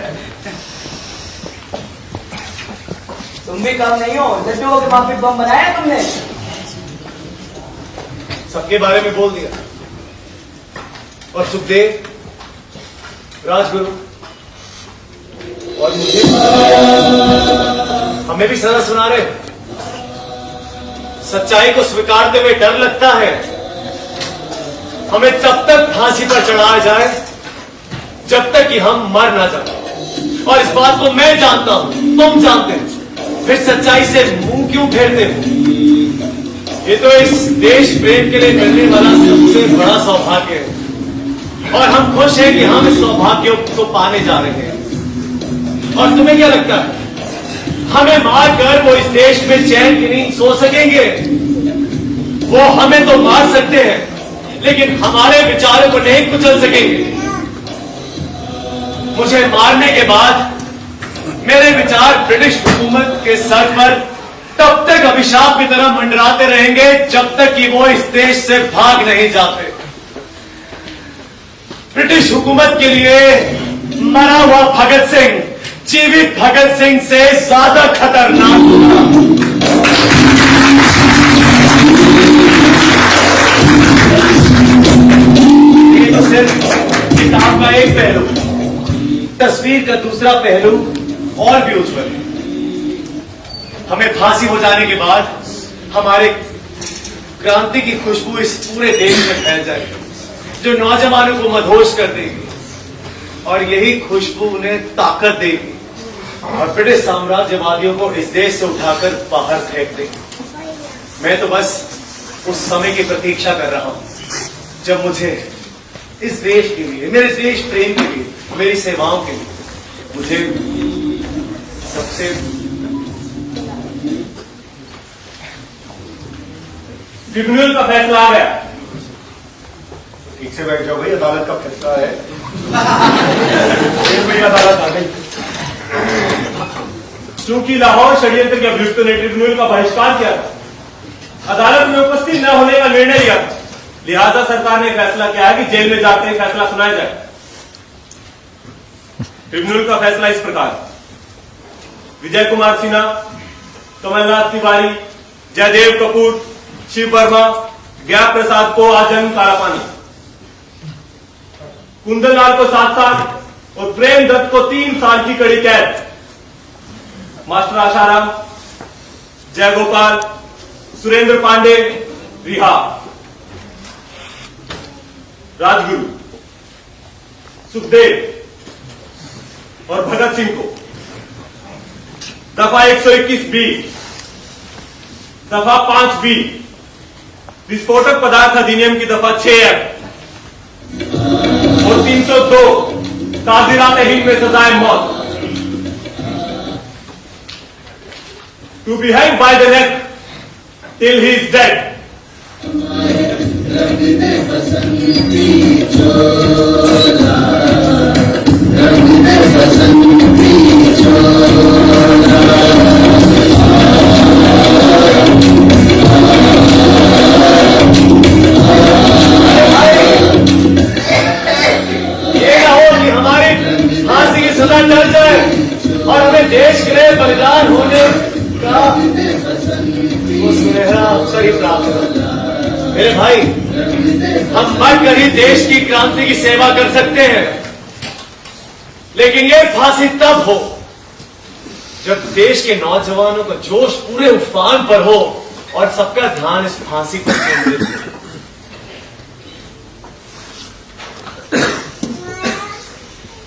तुम भी कम नहीं हो, लड्डुओं के माफी बम बनाया तुमने। सबके बारे में बोल दिया। और सुखदेव, राजगुरु और मुझे हमें भी सजा सुना रहे। सच्चाई को स्वीकारते हुए डर लगता है हमें तब तक फांसी पर चढ़ाया जाए जब तक कि हम मर ना जाए। और इस बात को मैं जानता हूं, तुम जानते हो, फिर सच्चाई से मुंह क्यों फेरते हो? ये तो इस देश प्रेम के लिए मिलने वाला सबसे बड़ा सौभाग्य है और हम खुश हैं कि हम इस सौभाग्य को पाने जा रहे हैं। और तुम्हें क्या लगता है हमें मारकर वो इस देश में चैन की नींद सो सकेंगे? वो हमें तो मार सकते हैं लेकिन हमारे विचारों को नहीं कुचल सकेंगे। मुझे मारने के बाद मेरे विचार ब्रिटिश हुकूमत के सर पर तब तक अभिशाप की तरह मंडराते रहेंगे जब तक कि वो इस देश से भाग नहीं जाते। ब्रिटिश हुकूमत के लिए मरा हुआ भगत सिंह जीवित भगत सिंह से ज्यादा खतरनाक होगा। ये तो सिर्फ किताब का एक पहलू, तस्वीर का दूसरा पहलू और भी उज्जवल है। हमें फांसी हो जाने के बाद हमारे क्रांति की खुशबू इस पूरे देश में फैल जाएगी जो नौजवानों को मदहोश कर देगी और यही खुशबू उन्हें ताकत देगी और ब्रिटिश साम्राज्यवादियों को इस देश से उठाकर बाहर फेंक देगी। मैं तो बस उस समय की प्रतीक्षा कर रहा हूं जब मुझे इस देश के लिए, मेरे देश प्रेम के लिए, मेरी सेवाओं के लिए मुझे सबसे ट्रिब्यूनल का फैसला आ गया। ठीक से बैठ जाओ भाई, अदालत का फैसला है। एक बड़ी अदालत आ गई। चूंकि लाहौर षड्यंत्र के अभियुक्तों ने ट्रिब्यूनल का बहिष्कार किया था, अदालत में उपस्थित न होने का निर्णय लिया था, लिहाजा सरकार ने फैसला किया है कि जेल में जाकर फैसला सुनाया जाए। ट्रिब्यूनल का फैसला इस प्रकार: विजय कुमार सिन्हा, कमलनाथ तिवारी, जयदेव कपूर, शिव वर्मा, ज्ञा प्रसाद को आजीवन कारापानी, कुंदन लाल को 7 साल और प्रेम दत्त को 3 साल की कड़ी कैद, मास्टर आशाराम, जयगोपाल, सुरेंद्र पांडे रिहा, राजगुरु, सुखदेव और भगत सिंह को दफा 121B, दफा 5B, विस्फोटक पदार्थ अधिनियम की दफा 6F और 302 ताज़ीरात हिंद में सजाए मौत, to be hang by the neck till he is dead. सजा टल जाए और हमें देश के लिए बलिदान होने का वो सुनहरा अवसर ही प्राप्त हो। मेरे भाई, हम मरकर ही देश की क्रांति की सेवा कर सकते हैं, लेकिन ये फांसी तब हो जब देश के नौजवानों का जोश पूरे उफान पर हो और सबका ध्यान इस फांसी पर केंद्रित हो।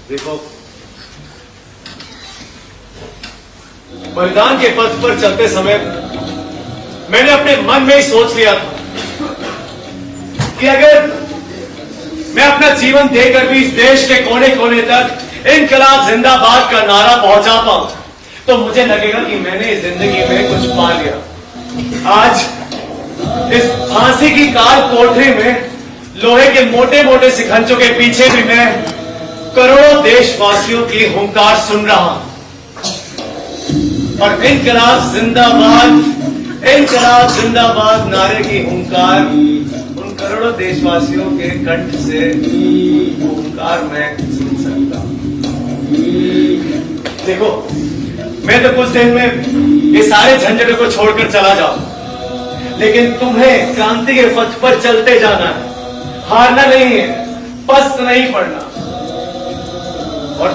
देखो, बलिदान के पथ पर चलते समय मैंने अपने मन में ही सोच लिया था कि अगर मैं अपना जीवन देकर भी इस देश के कोने कोने तक इनकलाब जिंदाबाद का नारा पहुंचा पाऊं, तो मुझे लगेगा कि मैंने जिंदगी में कुछ पा लिया। आज इस फांसी की काल कोठरी में लोहे के मोटे मोटे शिकंजों के पीछे भी मैं करोड़ों देशवासियों की हुंकार सुन रहा हूं और इनकलाब जिंदाबाद नारे की हुंकार उन करोड़ों देशवासियों के कंठ से वो हुंकार मैं सुन सकता हूं। देखो, मैं तो कुछ दिन में ये सारे झंझटों को छोड़कर चला जाऊं, लेकिन तुम्हें क्रांति के पथ पर चलते जाना है, हारना नहीं है, पस्त नहीं पड़ना। और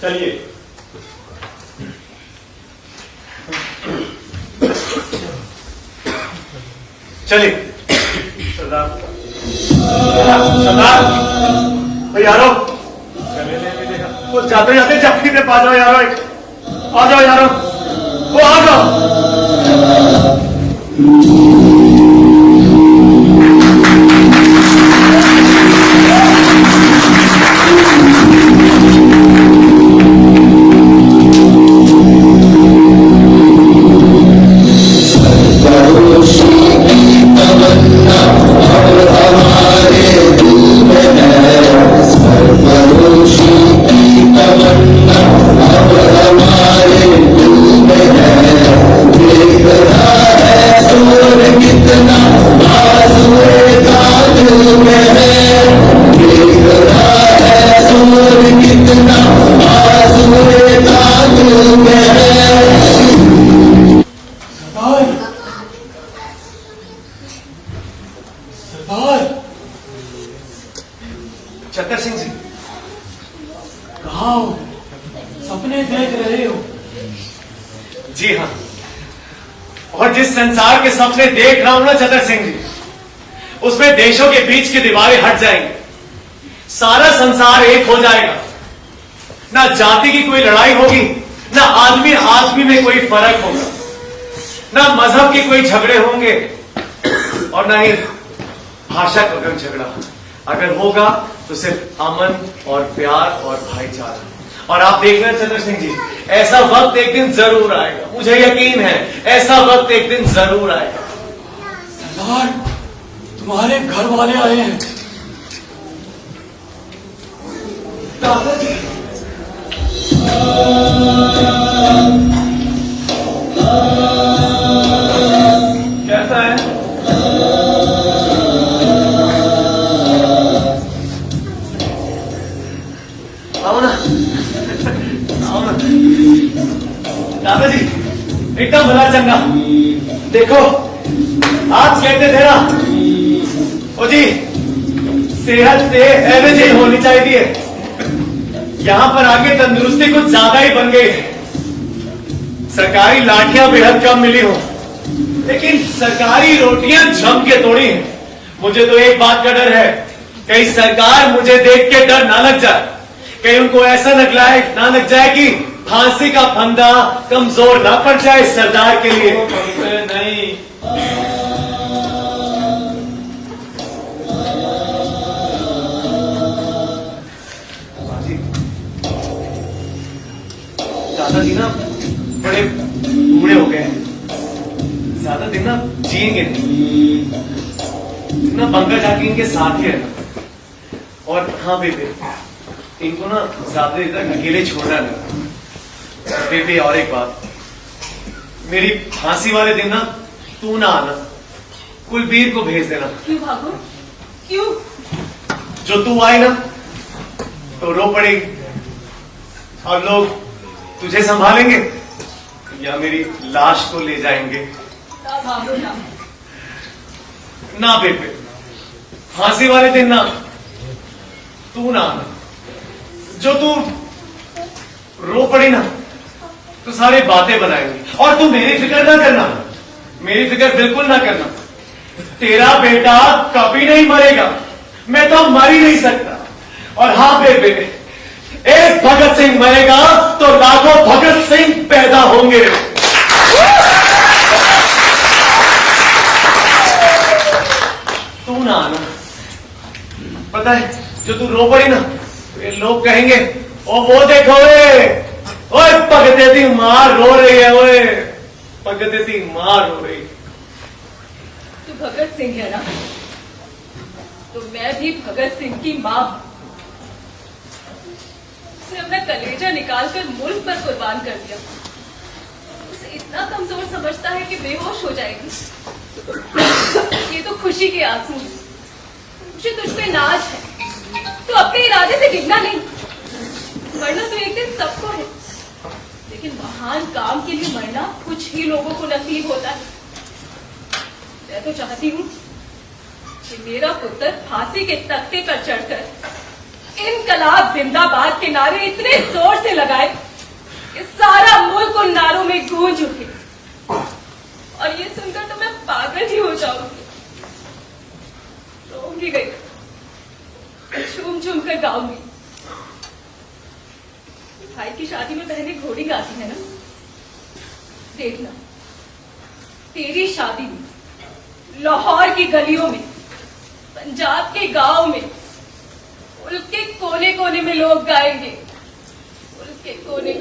चलिए, सरदार भाई यारो, वो जाते जाते चक्की पे पा जाओ यारो, आ जाओ यारो, वो आ जाओ। चतर सिंह जी, कहा हो? सपने देख रहे हो? जी हाँ, और जिस संसार के सपने देख रहा हूं ना चतर सिंह जी, उसमें देशों के बीच की दीवारें हट जाएंगी, सारा संसार एक हो जाएगा ना जाति की कोई लड़ाई होगी, ना आदमी आदमी में कोई फर्क होगा, ना मजहब के कोई झगड़े होंगे और ना ही भाषा का अगर झगड़ा अगर होगा तो सिर्फ अमन और प्यार और भाईचारा। और आप देख रहे हैं चंद्र सिंह जी, ऐसा वक्त एक दिन जरूर आएगा, मुझे यकीन है ऐसा वक्त एक दिन जरूर आएगा। सरदार, तुम्हारे घर वाले आए हैं। दादाजी, कैसा है? आओ ना, आओ ना। दादाजी, एकदम भला चंगा। देखो, आप कहते थे ना, ओ जी, सेहत से एवरेज ही होनी चाहिए। यहां पर आके तंदुरुस्ती कुछ ज्यादा ही बन गई है। सरकारी लाठियां बेहद कम मिली हो, लेकिन सरकारी रोटियां जम के तोड़ी हैं। मुझे तो एक बात का डर है, कहीं सरकार मुझे देख के डर ना लग जाए, कहीं उनको ऐसा ना लग जाए कि फांसी का फंदा कमजोर ना पड़ जाए सरदार के लिए। नहीं, दादाजी ना बड़े बूढ़े हो गए हैं, ज्यादा दिन ना जिएंगे ना, बंगा जाके इनके साथ ही रहना। और हाँ बेबे, इनको ना ज्यादा देर तक अकेले छोड़ना नहीं। बेबे और एक बात, मेरी फांसी वाले दिन ना तू ना आना, कुलबीर को भेज देना। क्यों भागो? क्यों? जो तू आई ना तो रो पड़ेगी और लोग तुझे संभालेंगे या मेरी लाश को ले जाएंगे। ना भागो ना। ना बेबे, फांसी वाले दिन ना तू ना आना। जो तू रो पड़ी ना तो सारे बातें बनाएंगे। और तू मेरी फिक्र ना करना, मेरी फिक्र बिल्कुल ना करना। तेरा बेटा कभी नहीं मरेगा, मैं तो मर ही नहीं सकता। और हाँ बेबे, एक भगत सिंह मरेगा तो लाखों भगत सिंह पैदा होंगे। तू ना आना। पता है, जो तू रो पड़ी ना, ये लोग कहेंगे, ओ वो देखो ओए भगत दी मां रो रही है, ओए भगत दी मां रो रही। तू भगत सिंह है ना, तो मैं भी भगत सिंह की मां हूं। उसने अपना कलेजा निकालकर मुल्क पर कुर्बान कर दिया। उसे इतना कमजोर समझता है कि बेहोश हो जाएगी। ये तो खुशी के आंसू हैं। मुझे तुझ पे नाज है, तो अपने इरादे से गिरना नहीं। मरना तो एक दिन सबको है, लेकिन महान काम के लिए मरना कुछ ही लोगों को नसीब होता है। मैं तो चाहती हूँ कि मेरा पुत्र फांसी के तख्ते पर चढ़कर इनकलाब जिंदाबाद के नारे इतने जोर से लगाए कि सारा मुल्क उन नारों में गूंज उठे। और ये सुनकर तो मैं पागल ही हो जाऊंगी। रोऊंगी गई, झूम झूम कर गाऊंगी। भाई की शादी में बहनें घोड़ी गाती है ना, देखना तेरी शादी में लाहौर की गलियों में, पंजाब के गांव में, मुल्क के कोने कोने में लोग गाएंगे। मुल्क के कोने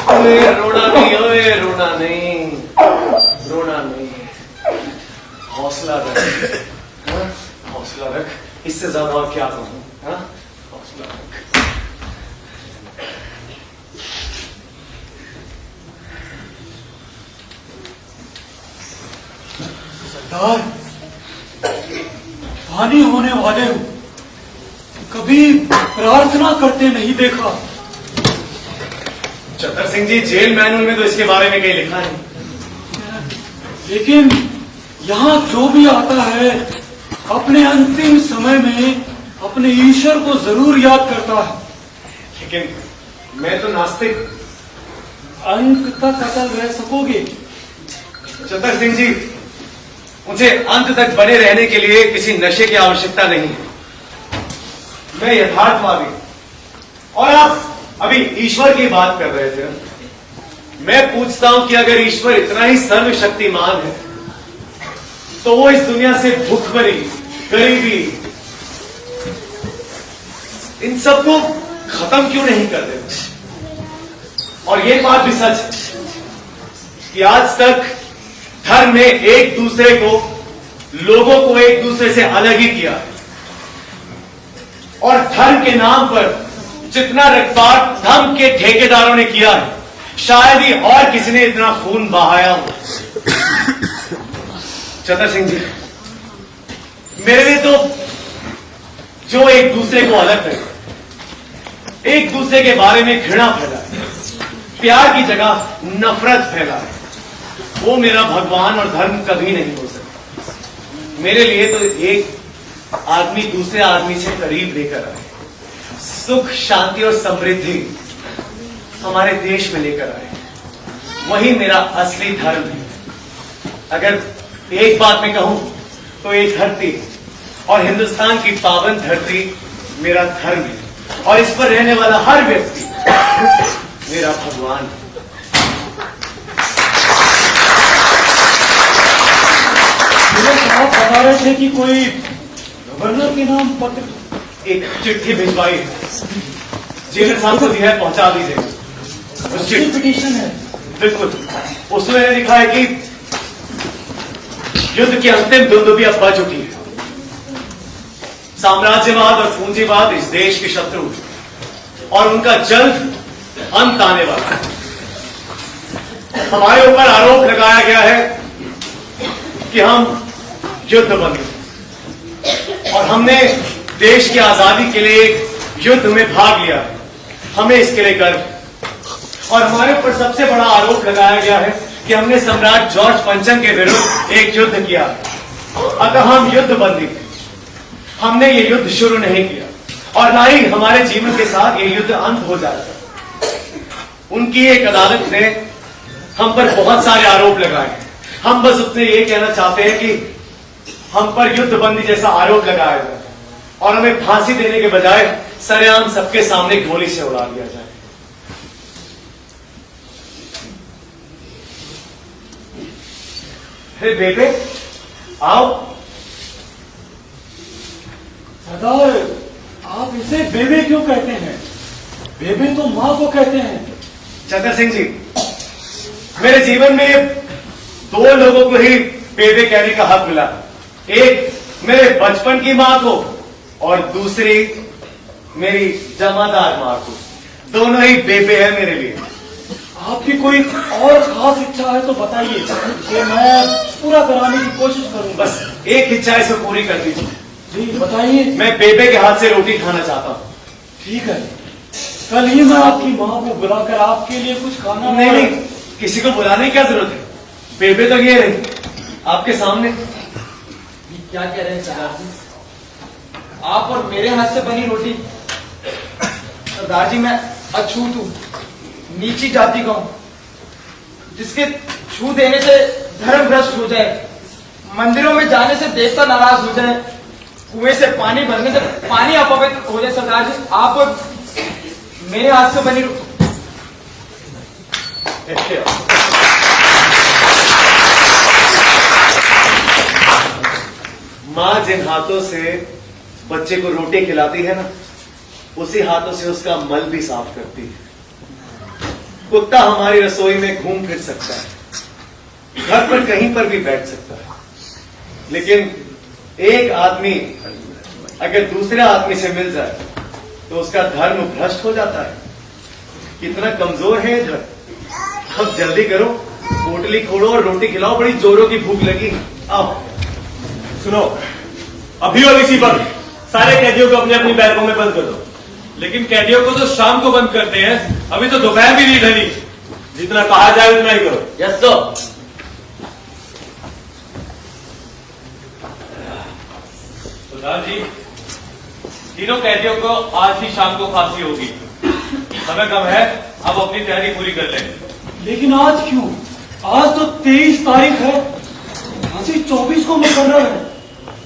ओए रोना नहीं, रोना नहीं। हौसला रख, हाँ? हौसला रख, इससे ज्यादा और क्या कहूं, हाँ? हौसला रख। सरदार, हानि होने वाले हो, कभी प्रार्थना करते नहीं देखा। चतर सिंह जी, जेल मैनुअल में तो इसके बारे में कहीं लिखा है, लेकिन यहाँ जो भी आता है अपने अंतिम समय में अपने ईश्वर को जरूर याद करता है। लेकिन मैं तो नास्तिक। अंत तक अटल रह सकोगे? चतर सिंह जी, मुझे अंत तक बने रहने के लिए किसी नशे की आवश्यकता नहीं है। मैं यथार्थवादी। और आप अभी ईश्वर की बात कर रहे थे। मैं पूछता हूं कि अगर ईश्वर इतना ही सर्वशक्तिमान है तो वो इस दुनिया से भूखमरी, गरीबी, इन सबको खत्म क्यों नहीं कर देते? और ये बात भी सच है कि आज तक धर्म ने एक दूसरे को, लोगों को एक दूसरे से अलग ही किया। और धर्म के नाम पर जितना रक्तपात धर्म के ठेकेदारों ने किया है, शायद ही और किसी ने इतना खून बहाया हो। चतर सिंह जी, मेरे लिए तो जो एक दूसरे को अलग करे, एक दूसरे के बारे में घृणा फैलाए, प्यार की जगह नफरत फैलाए, वो मेरा भगवान और धर्म कभी नहीं हो सकता। मेरे लिए तो एक आदमी दूसरे आदमी से करीब लेकर आए, सुख, शांति और समृद्धि हमारे देश में लेकर आए, वही मेरा असली धर्म है। अगर एक बात मैं कहूं तो ये धरती और हिंदुस्तान की पावन धरती मेरा धर्म है, और इस पर रहने वाला हर व्यक्ति मेरा भगवान है। आप बता रहे थे कि कोई गवर्नर के नाम पत्र, एक चिट्ठी भिजवाई है, जेलर साहब को दिया है, पहुंचा दीजिएगा। उस पिटीशन है। बिल्कुल, उसमें मैंने लिखा है कि युद्ध की अंतिम दुंदुभी अब बज चुकी है। साम्राज्यवाद और पूंजीवाद इस देश के शत्रु हैं और उनका जल्द अंत आने वाला है। हमारे ऊपर आरोप लगाया गया है कि हम युद्ध बंदी, और हमने देश की आजादी के लिए युद्ध में भाग लिया है। हमें इसके लिए गर्व। और हमारे ऊपर सबसे बड़ा आरोप लगाया गया है कि हमने सम्राट जॉर्ज पंचम के विरुद्ध एक युद्ध किया। अतः हम युद्ध बंदी, हमने ये युद्ध शुरू नहीं किया, और ना ही हमारे जीवन के साथ ये युद्ध अंत हो जाएगा। उनकी एक अदालत ने हम पर बहुत सारे आरोप लगाए। हम बस उतने ये कहना चाहते हैं कि हम पर युद्ध बंदी जैसा आरोप लगाया जाए और हमें फांसी देने के बजाय सरेआम सबके सामने गोली से उड़ा दिया जाए। हे बेटे, आओ। सरदार, आप इसे बेबे क्यों कहते हैं? बेबे तो माँ को कहते हैं। चतर सिंह जी, मेरे जीवन में दो लोगों को ही बेबे कहने का हक मिला। एक मेरे बचपन की माँ को और दूसरी मेरी जमादार माँ को। दोनों ही बेबे है मेरे लिए। आपकी कोई और खास इच्छा है तो बताइए, कि मैं पूरा कराने की कोशिश करूंगा। बस एक इच्छा इसे पूरी कर दीजिए। जी बताइए। मैं बेबे के हाथ से रोटी खाना चाहता हूँ। ठीक है, कल ही मैं आपकी माँ को बुलाकर आपके लिए कुछ खाना। नहीं नहीं, किसी को बुलाने की क्या जरूरत है? बेबे तो ये रही आपके सामने। क्या कह रहे हैं सरदार जी? आप और मेरे हाथ से बनी रोटी? सरदार जी, मैं अछूत हूं, नीची जाति का हूं, जिसके छू देने से धर्म भ्रष्ट हो जाए, मंदिरों में जाने से देवता नाराज हो जाए, कुएं से पानी भरने से पानी अपवित्र हो जाए। सरदार जी, आप और मेरे हाथ से बनी रोटी। माँ जिन हाथों से बच्चे को रोटी खिलाती है ना, उसी हाथों से उसका मल भी साफ करती है। कुत्ता हमारी रसोई में घूम फिर सकता है, घर पर कहीं पर भी बैठ सकता है, लेकिन एक आदमी अगर दूसरे आदमी से मिल जाए तो उसका धर्म भ्रष्ट हो जाता है। कितना कमजोर है इधर। अब जल्दी करो, पोटली खोलो और रोटी खिलाओ, बड़ी जोरों की भूख लगी। आओ। सुनो, अभी और इसी पर सारे कैदियों को अपनी अपनी बैरकों में बंद कर दो। लेकिन कैदियों को तो शाम को बंद करते हैं, अभी तो दोपहर भी नहीं ढली। जितना कहा जाए उतना ही करो। Yes sir. सुल्तान जी, तीनों कैदियों को आज ही शाम को फांसी होगी। समय कम है, अब अपनी तैयारी पूरी कर लें। लेकिन आज क्यों? आज तो 23 तारीख है, फांसी 24 को मुकर्रर है।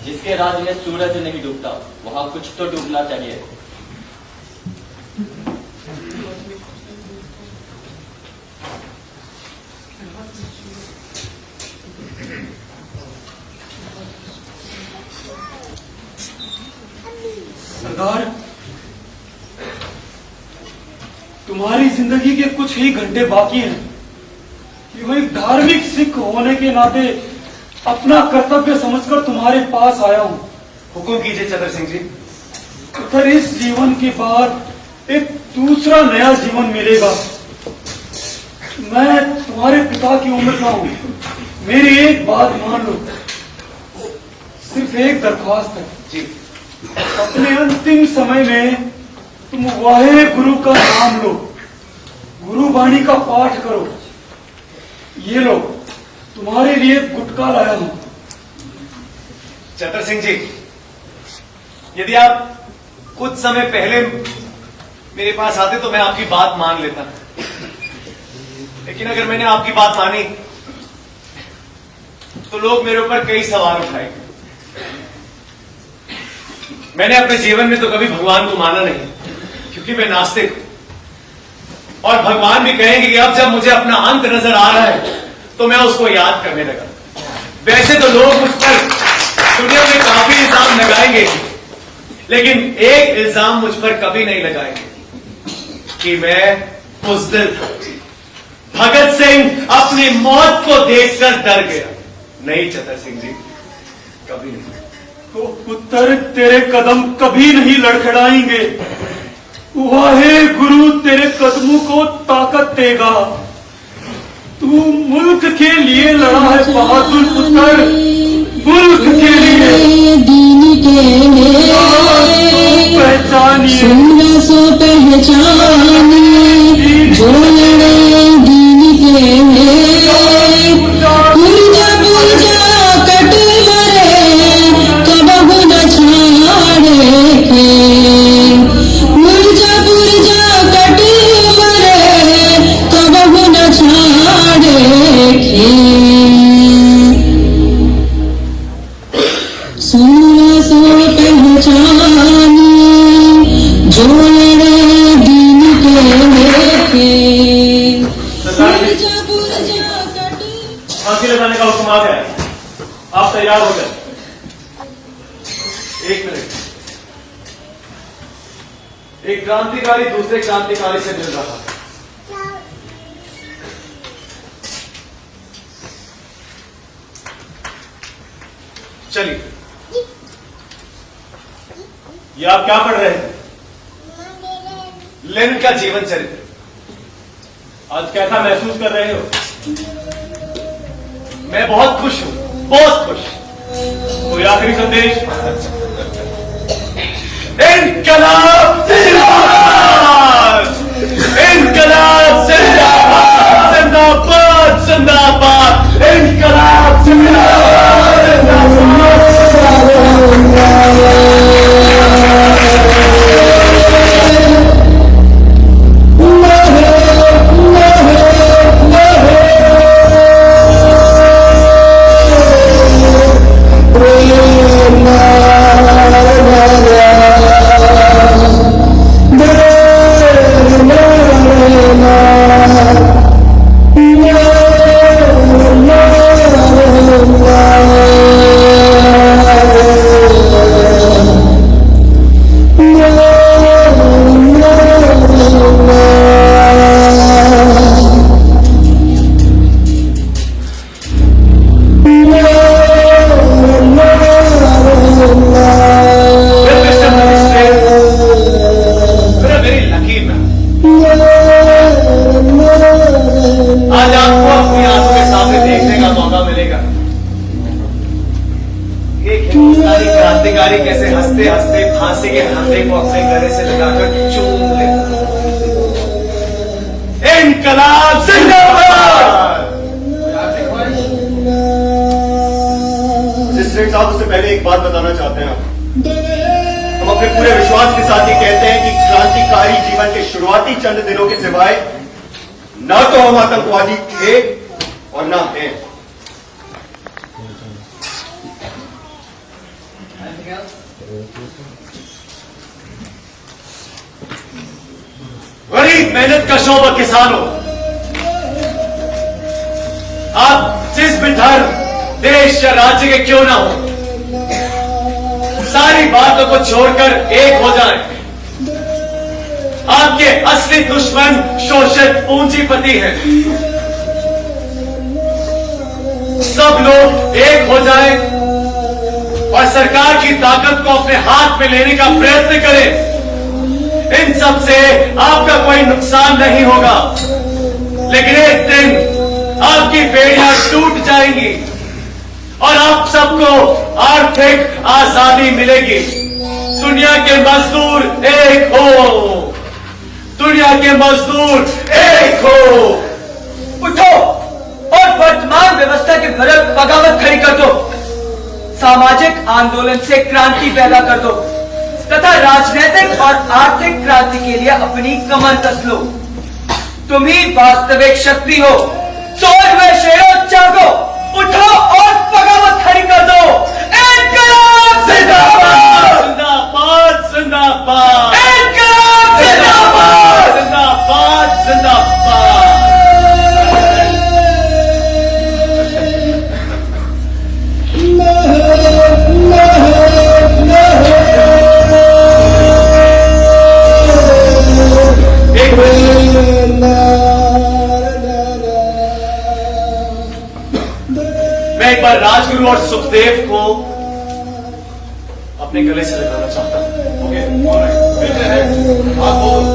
जिसके राज्य में सूरज नहीं डूबता वहां कुछ तो डूबना चाहिए। सरदार, तुम्हारी जिंदगी के कुछ ही घंटे बाकी हैं कि मैं एक धार्मिक सिख होने के नाते अपना कर्तव्य समझकर तुम्हारे पास आया हूं। हुक्म कीजिए चतर सिंह जी। अगर इस जीवन के बाद एक दूसरा नया जीवन मिलेगा, मैं तुम्हारे पिता की उम्र का हूं, मेरी एक बात मान लो। सिर्फ एक दरख्वास्त है जी। अपने अंतिम समय में तुम वाहे गुरु का नाम लो, गुरुवाणी का पाठ करो। ये लो, तुम्हारे लिए गुटखा लाया हूं। चतर सिंह जी, यदि आप कुछ समय पहले मेरे पास आते तो मैं आपकी बात मान लेता, लेकिन अगर मैंने आपकी बात मानी तो लोग मेरे ऊपर कई सवाल उठाएंगे। मैंने अपने जीवन में तो कभी भगवान को माना नहीं, क्योंकि मैं नास्तिक हूं। और भगवान भी कहेंगे कि अब जब मुझे अपना अंत नजर आ रहा है तो मैं उसको याद करने लगा। वैसे तो लोग मुझ पर दुनिया में काफी इल्जाम लगाएंगे, लेकिन एक इल्जाम मुझ पर कभी नहीं लगाएंगे कि मैं बुज़दिल था। भगत सिंह अपनी मौत को देखकर डर गया। नहीं चतर सिंह जी, कभी नहीं। तो पुत्र, तेरे कदम कभी नहीं लड़खड़ाएंगे। वाहे गुरु तेरे कदमों को ताकत देगा। तू मुल्क के लिए लड़ा है बहादुर पुत्र, मुल्क के लिए। दीन के पहचानिए, सो पहचानी, जो लड़े दीन के पुरजा पुरजा कट मरे, कबहु न छाड़े के। पुरजा पुरजा कट मरे, कबहु न छाड़े के। सुन सो पहचानी, जो लड़े दीन के। पुरजा पुरजा कट फांसी लगाने का हुक्म आ गया है, आप तैयार हो जाए। एक मिनट। एक क्रांतिकारी दूसरे क्रांतिकारी से मिल रहा है। चलिए। ये आप क्या पढ़ रहे हैं? लेनिन का जीवन चरित्र। आज कैसा महसूस कर रहे हो? मैं बहुत खुश हूं, बहुत खुश। कोई आखिरी संदेश? इनकलाब जिंदाबाद! इनकलाब जिंदाबाद! जिंदाबाद जिंदाबाद! इनकलाब जिंदाबाद! इनकलाब जिंदाबाद। मजिस्ट्रेट साहब, उससे पहले एक बात बताना चाहते हैं। हम अपने पूरे विश्वास के साथ ये कहते हैं कि क्रांतिकारी जीवन के शुरुआती चंद दिनों के सिवाय न तो हम आतंकवादी थे और न हैं। बड़ी मेहनत का शोभा किसानों, आप जिस भी धर्म, देश या राज्य के क्यों ना हो, सारी बातों को छोड़कर एक हो जाएं। आपके असली दुश्मन शोषित पूंजीपति हैं। सब लोग एक हो जाएं और सरकार की ताकत को अपने हाथ में लेने का प्रयत्न करें। इन सब से आपका कोई नुकसान नहीं होगा, लेकिन एक दिन आपकी बेड़ियां टूट जाएंगी और आप सबको आर्थिक आजादी मिलेगी। दुनिया के मजदूर एक हो, दुनिया के मजदूर एक हो। उठो और वर्तमान व्यवस्था के विरुद्ध बगावत खड़ी कर दो। सामाजिक आंदोलन से क्रांति पैदा कर दो तथा राजनीतिक और आर्थिक क्रांति के लिए अपनी कमर कस लो। तुम ही वास्तविक शक्ति हो। सोलहवें शेरों जागो, उठो और बगावत खड़ी कर दो। इनकलाब जिंदाबाद, जिंदाबाद जिंदाबाद, इनकलाब जिंदाबाद, जिंदाबाद जिंदाबाद। मैं एक बार राजगुरु और सुखदेव को अपने गले से लगाना चाहता हूं। ओके, ऑलराइट, मिलते हैं। आप बोलो।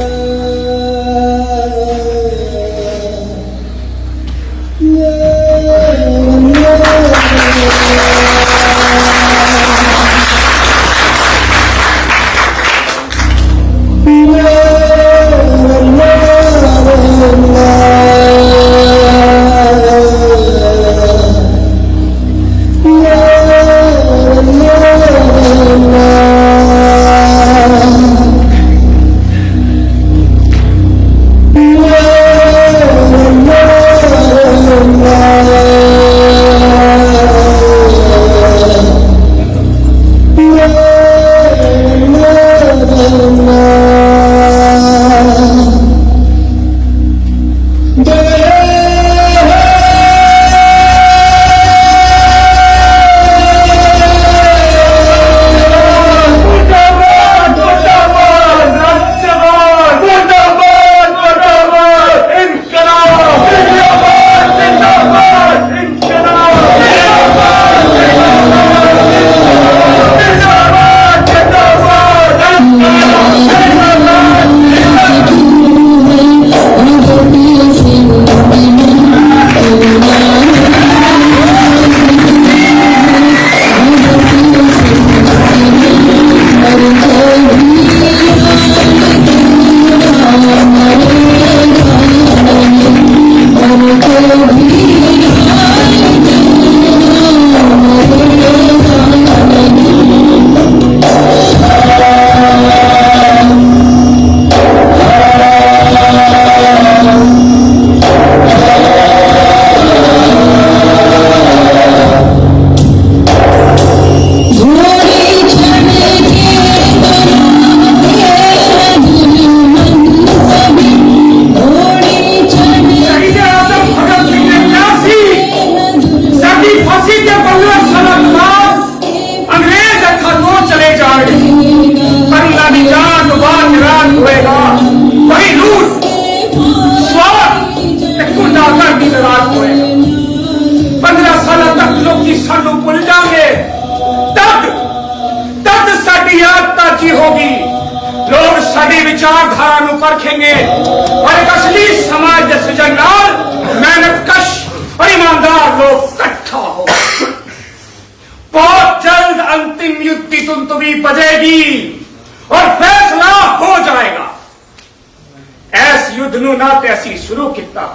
विचारधारा ਨੂੰ परखेंगे और एक असली समाज के सृजन नाल मेहनतकश और ईमानदार लोग इकट्ठा हो। बहुत जल्द अंतिम युद्ध की तुमतुमी बजेगी और फैसला हो जाएगा। इस युद्ध ਨੂੰ ना ते असी शुरू किया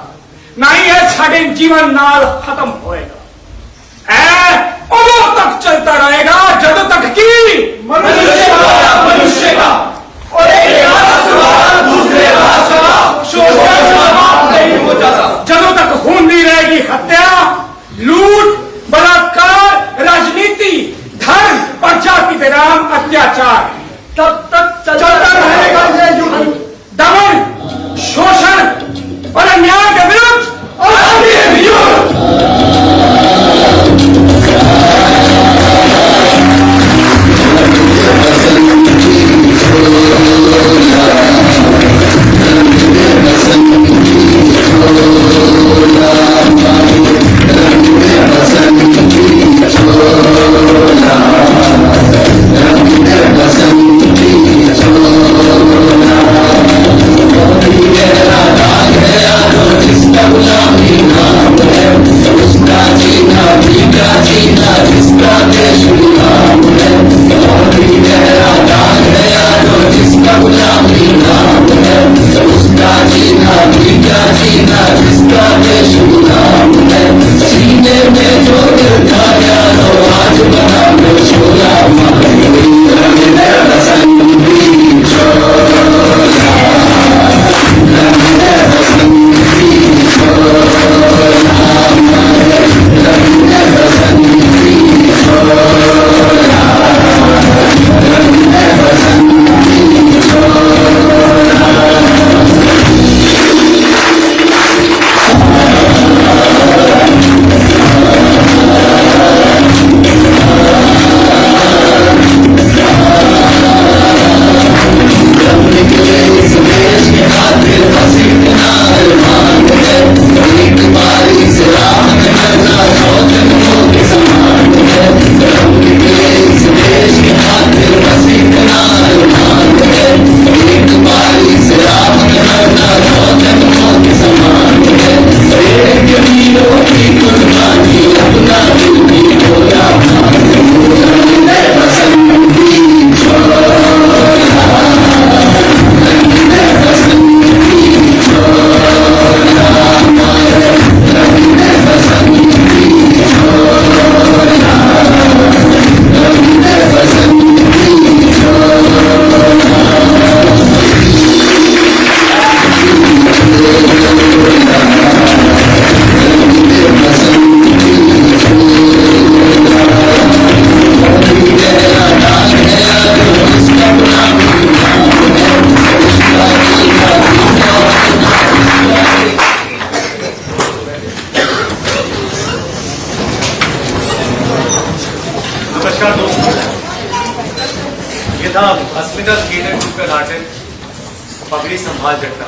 ना ही यह साडे जीवन नाल खत्म होएगा। ऐ उदों तक चलता रहेगा जदों तक कि मनुष्य का और एक राष्ट्रवाद दूसरे राष्ट्र का शोषण समाप्त नहीं हो जाता। जदों तक होती रहेगी हत्या, लूट, बलात्कार, राजनीति, धर्म और जाति के नाम अत्याचार, तब तक चलता रहेगा ये युद्ध। दमन, शोषण और अन्याय के विरुद्ध नमस्कार दोस्तों, ये था अस्मिता थिएटर ग्रुप का नाटक पगड़ी संभाल जट्टा।